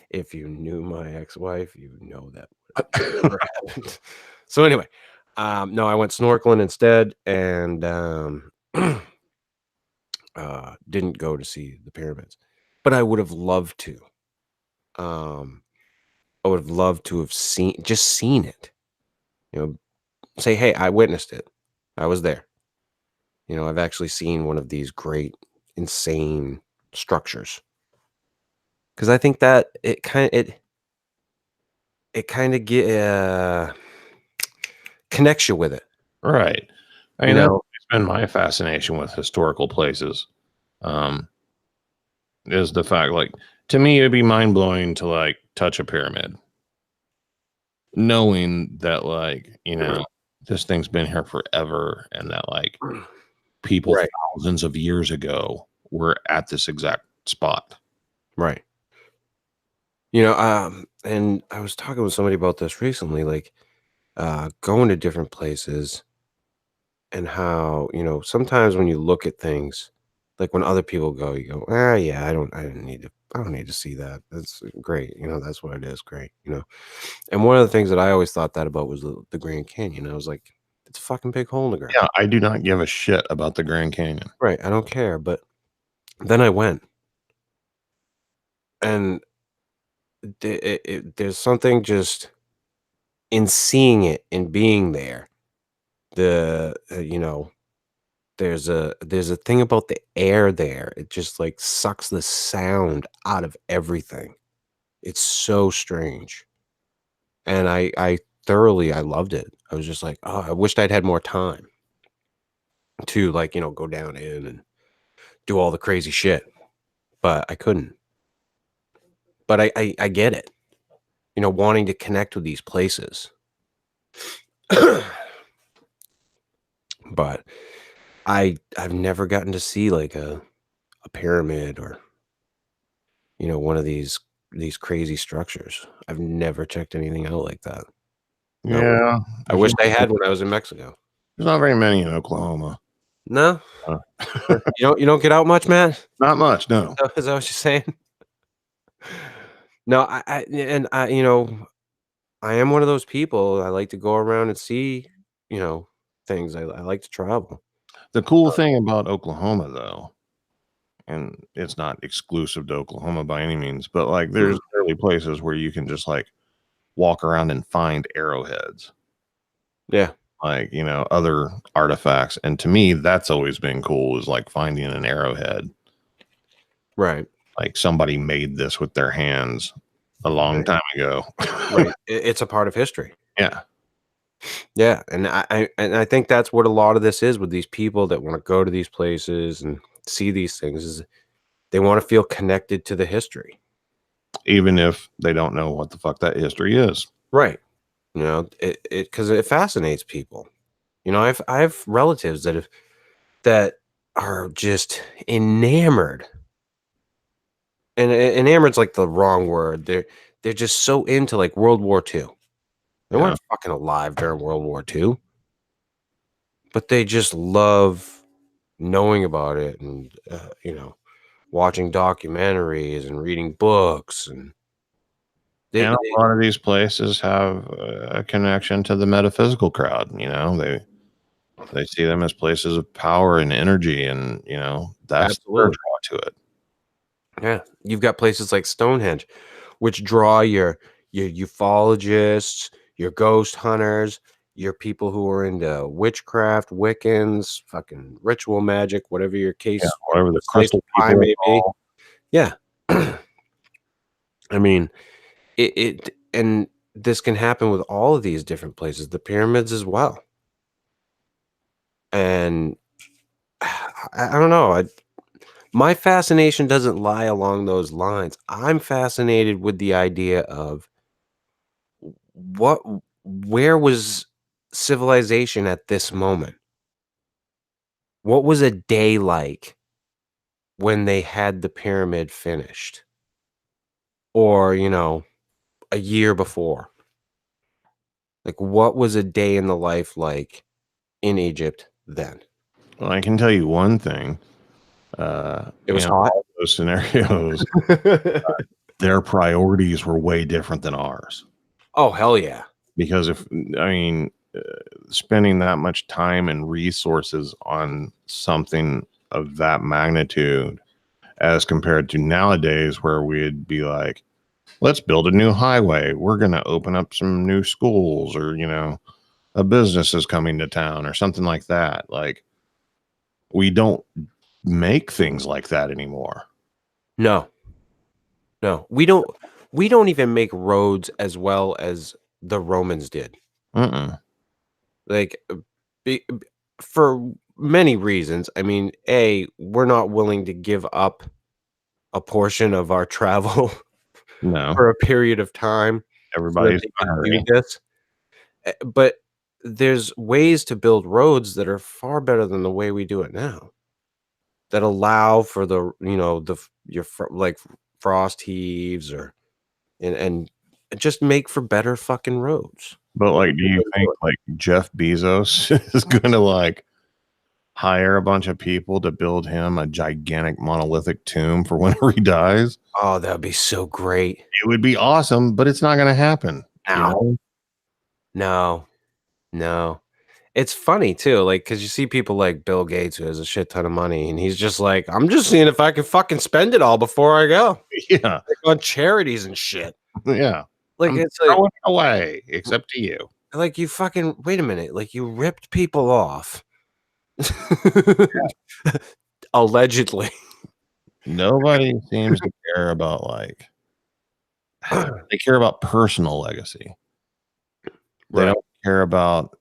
If you knew my ex-wife, you know that never happened. So anyway, no, I went snorkeling instead, and didn't go to see the pyramids, but I would have loved to. I would have loved to have seen it. Say, hey, I witnessed it. I was there. I've actually seen one of these great, insane structures. Because I think that it kind of connects you with it. Right. I mean, that's been my fascination with historical places. Is the fact, like, to me, it'd be mind blowing to like touch a pyramid, knowing that, like, this thing's been here forever, and that like people thousands of years ago were at this exact spot. Right. And I was talking with somebody about this recently, like going to different places and how, sometimes when you look at things, like when other people go, you go, yeah, I don't need to see that. That's great. That's what it is. Great. And one of the things that I always thought that about was the Grand Canyon. I was like, it's a fucking big hole in the ground. Yeah. I do not give a shit about the Grand Canyon. Right. I don't care. But then I went, and there's something just in seeing it and being there. There's a thing about the air there. It just like sucks the sound out of everything. It's so strange. And I thoroughly I loved it. I was just like, oh, I wished I'd had more time to like, go down in and do all the crazy shit. But I couldn't. But I get it. Wanting to connect with these places. but I've never gotten to see like a pyramid or one of these crazy structures. I've never checked anything out like that. Yeah, I wish I had when I was in Mexico. there's not very many in Oklahoma. No, Uh, you don't get out much, man. not much, no. Is that what you're saying? No, I am one of those people. I like to go around and see, things. I like to travel. The cool thing about Oklahoma, though, and it's not exclusive to Oklahoma by any means, but like there's clearly places where you can just like walk around and find arrowheads, Yeah, like, other artifacts. And to me, that's always been cool, is like finding an arrowhead. right. Like somebody made this with their hands a long time ago. Right. It's a part of history. Yeah. Yeah, and I think that's what a lot of this is with these people that want to go to these places and see these things is they want to feel connected to the history. Even if they don't know what the fuck that history is. Right. It because it fascinates people. I have relatives that are just enamored. And enamored's like the wrong word. They're just so into like World War II. They Yeah. weren't fucking alive during World War II, but they just love knowing about it and watching documentaries and reading books and And a lot of these places have a connection to the metaphysical crowd. They see them as places of power and energy, and that's their absolutely. draw to it. Yeah, you've got places like Stonehenge, which draw your ufologists, your ghost hunters, your people who are into witchcraft, Wiccans, fucking ritual magic, whatever your case, Yeah, whatever the slice of crystal pie people may be. call. Yeah, I mean and this can happen with all of these different places, the pyramids as well. And I don't know. My fascination doesn't lie along those lines. I'm fascinated with the idea of what where was civilization at this moment? What was a day like when they had the pyramid finished? Or, a year before? Like what was a day in the life like in Egypt then? Well, I can tell you one thing. It was hot. All those scenarios, their priorities were way different than ours. Oh, hell yeah. Because spending that much time and resources on something of that magnitude as compared to nowadays, where we'd be like, let's build a new highway. We're going to open up some new schools, or, a business is coming to town or something like that. Like, we don't make things like that anymore. No. No. We don't even make roads as well as the Romans did. Like for many reasons. I mean, we're not willing to give up a portion of our travel No, for a period of time so that everybody's they can do this. But there's ways to build roads that are far better than the way we do it now. That allow for like frost heaves and just make for better fucking roads. But like, do you think like Jeff Bezos is going to like hire a bunch of people to build him a gigantic monolithic tomb for whenever he dies? Oh, that would be so great. It would be awesome, but it's not going to happen. No. It's funny too, like, because you see people like Bill Gates who has a shit ton of money, and he's just like, I'm just seeing if I can fucking spend it all before I go. Yeah. Like on charities and shit. Yeah. Like, I'm it's like, throwing it away, except to you. like you fucking, wait a minute, like you ripped people off. Allegedly. Nobody seems to care about they care about personal legacy. They Right. don't care about,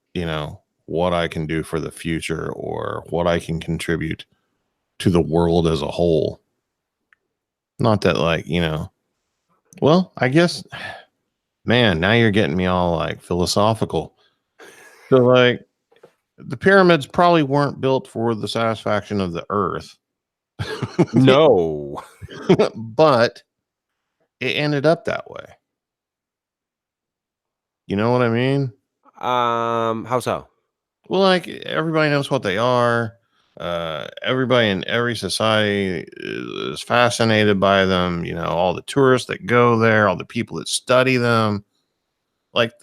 what I can do for the future or what I can contribute to the world as a whole. Not that well, I guess, man, now you're getting me all like philosophical. So like, the pyramids probably weren't built for the satisfaction of the earth. No. But it ended up that way. You know what I mean? How so? Well, like everybody knows what they are. Everybody in every society is fascinated by them. You know, all the tourists that go there, all the people that study them. Like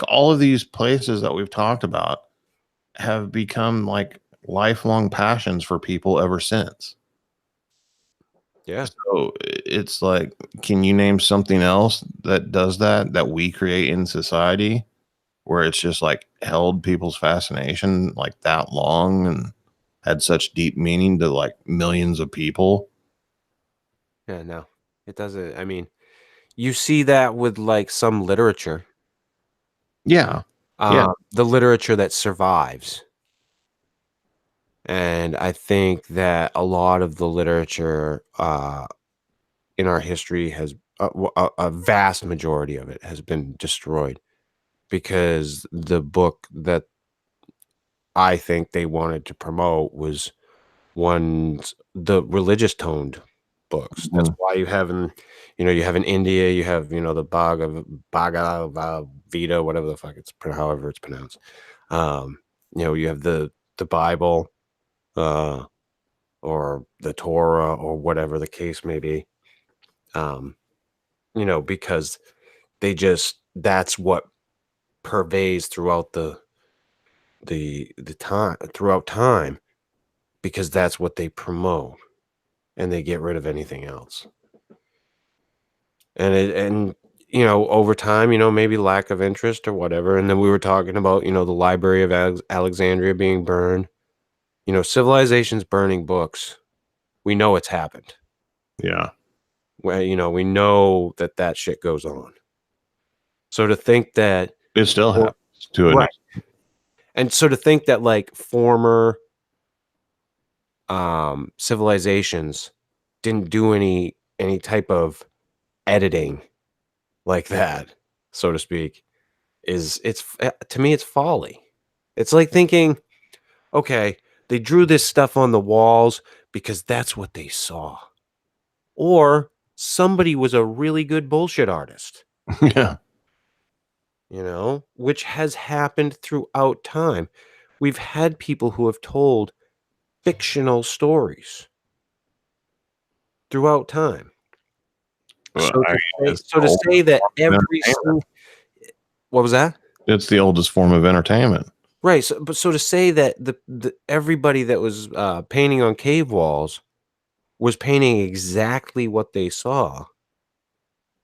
all of these places that we've talked about have become like lifelong passions for people ever since. Yeah. So it's like, can you name something else that does that we create in society where it's just like held people's fascination like that long and had such deep meaning to like millions of people? Yeah, no. It doesn't. I mean, you see that with like some literature. Yeah. Yeah. The literature that survives. And I think that a lot of the literature in our history has a vast majority of it has been destroyed because the book that I think they wanted to promote was the religious toned books. That's Mhm. why you have in India, you have, the Bhagavad Gita, whatever the fuck however it's pronounced. You have the Bible, uh, or the Torah or whatever the case may be. Because that's what pervades throughout the time throughout time because that's what they promote and they get rid of anything else. And over time, maybe lack of interest or whatever. And then we were talking about, the Library of Alexandria being burned, civilizations burning books. We know it's happened. Yeah. Where, we know that shit goes on. So to think that, It still or, happens to an right. And so to think that like former civilizations didn't do any type of editing like that, so to speak, to me it's folly. It's like thinking, okay, they drew this stuff on the walls because that's what they saw. Or somebody was a really good bullshit artist, yeah. which has happened throughout time. We've had people who have told fictional stories throughout time. Well, So I to mean, say it's so the to say oldest that form of every entertainment. what was that? It's the oldest form of entertainment. Right, so to say that the everybody that was, painting on cave walls was painting exactly what they saw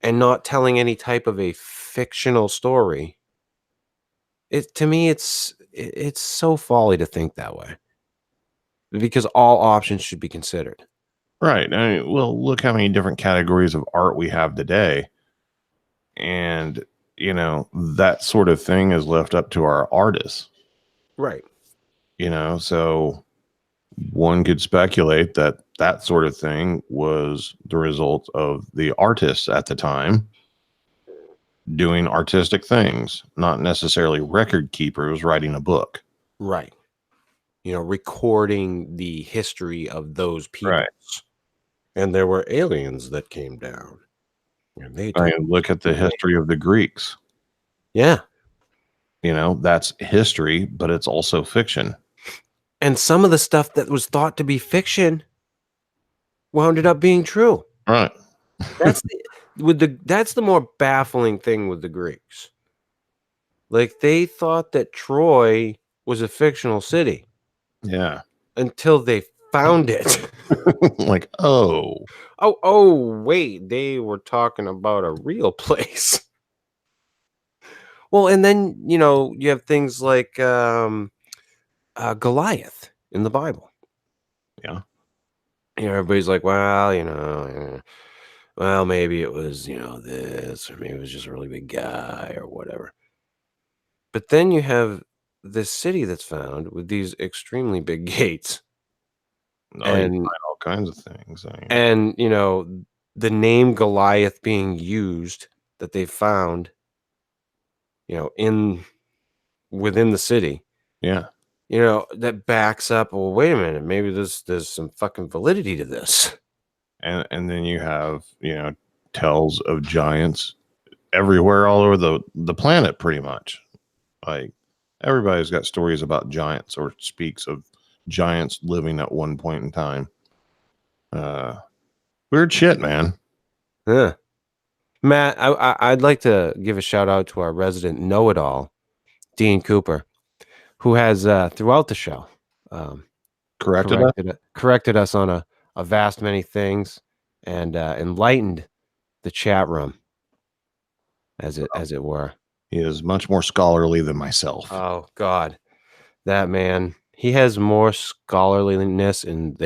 and not telling any type of a fictional story, to me, it's so folly to think that way because all options should be considered. Right. I mean, well, look how many different categories of art we have today. And, that sort of thing is left up to our artists, Right. so one could speculate that that sort of thing was the result of the artists at the time doing artistic things, not necessarily record keepers writing a book. Right. Recording the history of those Right. peoples. And there were aliens that came down, and they I took mean, look at the history of the Greeks. Yeah. That's history, but it's also fiction. And some of the stuff that was thought to be fiction wound up being true. Right. That's that's the more baffling thing with the Greeks. Like they thought that Troy was a fictional city Yeah. until they found it. Like, oh, Oh, wait, they were talking about a real place. Well, and then, you have things like Goliath in the Bible. yeah. Everybody's like, well, well, maybe it was, this, or maybe it was just a really big guy or whatever. But then you have this city that's found with these extremely big gates. Oh, you And find all kinds of things. I mean, and the name Goliath being used that they found, in within the city. Yeah. that backs up. Well, wait a minute, maybe there's some fucking validity to this. And then you have, tells of giants everywhere, all over the planet, pretty much. Like, everybody's got stories about giants or speaks of giants living at one point in time. Weird shit, man. Yeah. Matt, I'd like to give a shout out to our resident know-it-all, Dean Cooper, who has throughout the show Corrected us? corrected us on a vast many things and enlightened the chat room, as it were. He is much more scholarly than myself. Oh God, that man, he has more scholarliness in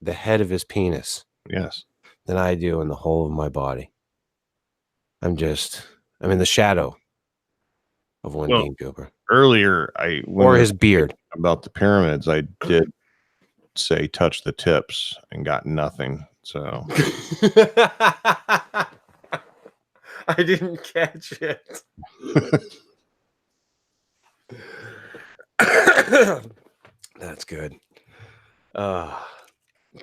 the head of his penis Yes. than I do in the whole of my body. I'm in the shadow of one Dean Cooper. Earlier, Or his beard. About the pyramids, I did say touch the tips and got nothing. So I didn't catch it. That's good. But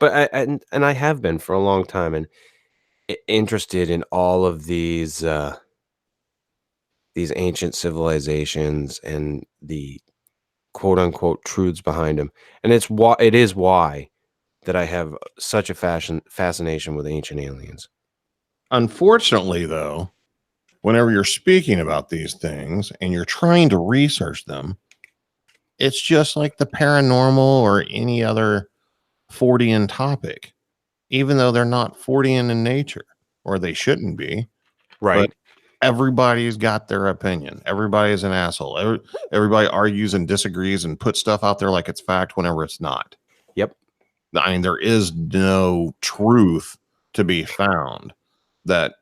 I have been for a long time and interested in all of these ancient civilizations and the quote unquote truths behind them. And it is why that I have such a fascination with ancient aliens. Unfortunately, though, whenever you're speaking about these things and you're trying to research them, it's just like the paranormal or any other Fortean topic, even though they're not Fortean in nature, or they shouldn't be. Right. But everybody's got their opinion. Everybody's an asshole. Everybody argues and disagrees and puts stuff out there like it's fact whenever it's not. Yep. I mean, there is no truth to be found that,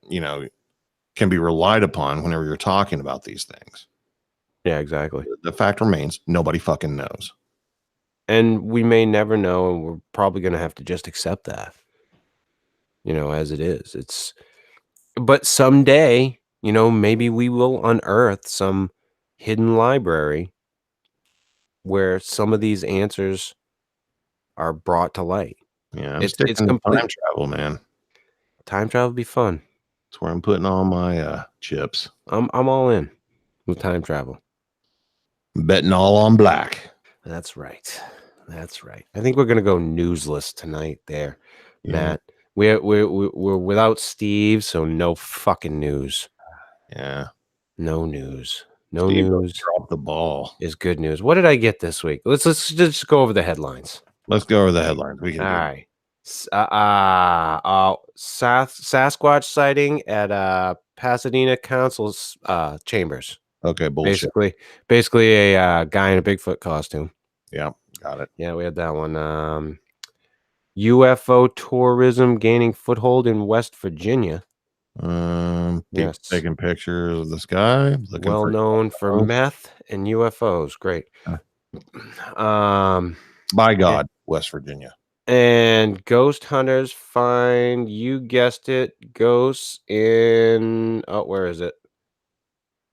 can be relied upon whenever you're talking about these things. Yeah, exactly. The fact remains, nobody fucking knows. And we may never know, and we're probably going to have to just accept that, as it is. But someday, maybe we will unearth some hidden library where some of these answers are brought to light. Yeah, I'm It's sticking to complete. time travel, man. Time travel would be fun. That's where I'm putting all my chips. I'm all in with time travel. Betting all on black. That's right. I think we're gonna go newsless tonight. There, Yeah. Matt. We're without Steve, so no fucking news. Yeah. No news. No Steve news. dropped the ball. Is good news. What did I get this week? Let's just go over the headlines. Let's go over the headlines. We can All do right. Sasquatch sighting at Pasadena Council's chambers. it. Okay, bullshit. Basically a guy in a Bigfoot costume. Yeah, got it. Yeah, we had that one. UFO tourism gaining foothold in West Virginia. Yes. Taking pictures of the sky. Well known for meth and UFOs. Great. By God, West Virginia. And ghost hunters find, you guessed it, ghosts in where is it?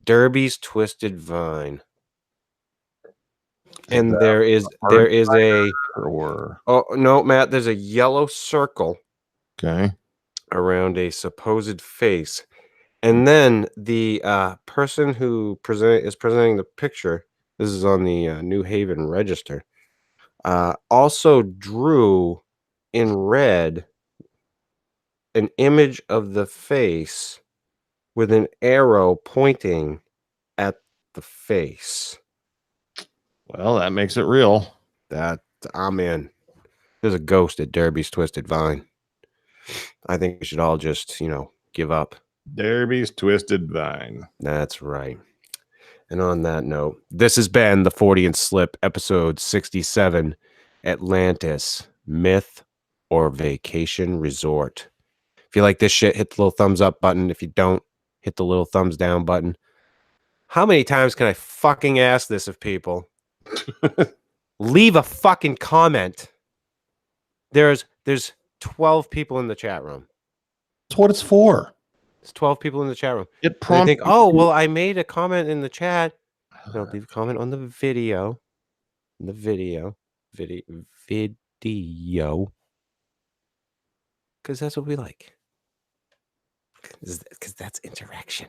Derby's Twisted Vine. And there is a oh no, Matt, there's a yellow circle around a supposed face. And then the person who is presenting the picture, this is on the New Haven Register, also drew in red an image of the face with an arrow pointing at the face. Well, that makes it real. That I'm in. There's a ghost at Derby's Twisted Vine. I think we should all just, give up. Derby's Twisted Vine. That's right. And on that note, this has been the Fortean Slip, episode 67, Atlantis, Myth or Vacation Resort. If you like this shit, hit the little thumbs up button. If you don't, hit the little thumbs down button. How many times can I fucking ask this of people? Leave a fucking comment. There's 12 people in the chat room. That's what it's for. It's 12 people in the chat room. It prompts. Think, oh, well, I made a comment in the chat. No, leave a comment on the video. the video, because that's what we like. Because that's interaction.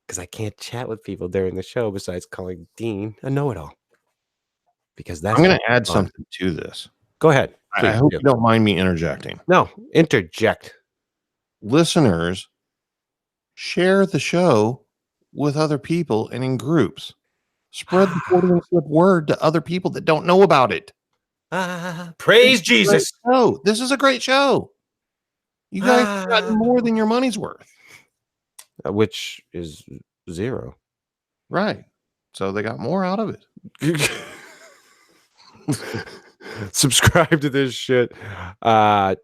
Because I can't chat with people during the show besides calling Dean a know-it-all. Because that's I'm going to add fun. something to this. Go ahead. I hope you don't mind me interjecting. No, interject. Listeners, share the show with other people and in groups. Spread the Fortean Slip word to other people that don't know about it. Praise Jesus. Oh, this is a great show. You guys have gotten more than your money's worth. Which is 0. Right. So they got more out of it. Subscribe to this shit.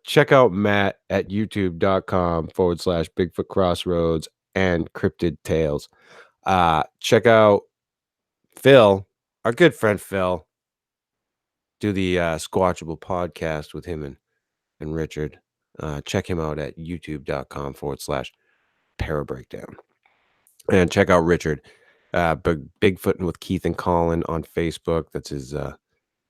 Check out Matt at youtube.com/bigfootcrossroads and cryptid tales. Check out Phil, our good friend Phil. Do the Squatchable podcast with him and Richard. Check him out at youtube.com/parabreakdown. And check out Richard, Bigfooting with Keith and Colin on Facebook. That's his.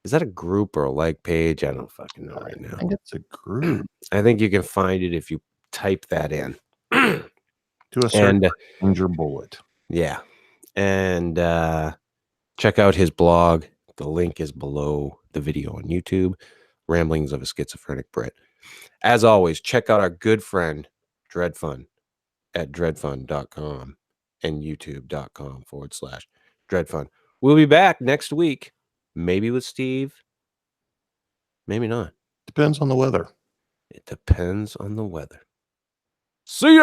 Is that a group or a like page? I don't fucking know right now. I think it's a group. I think you can find it if you type that in. To a certain danger bullet. Yeah. And check out his blog. The link is below the video on YouTube. Ramblings of a Schizophrenic Brit. As always, check out our good friend Dred Funn at dredfunn.com and youtube.com/Dred Funn. We'll be back next week. Maybe with Steve. Maybe not. Depends on the weather. It depends on the weather. See ya!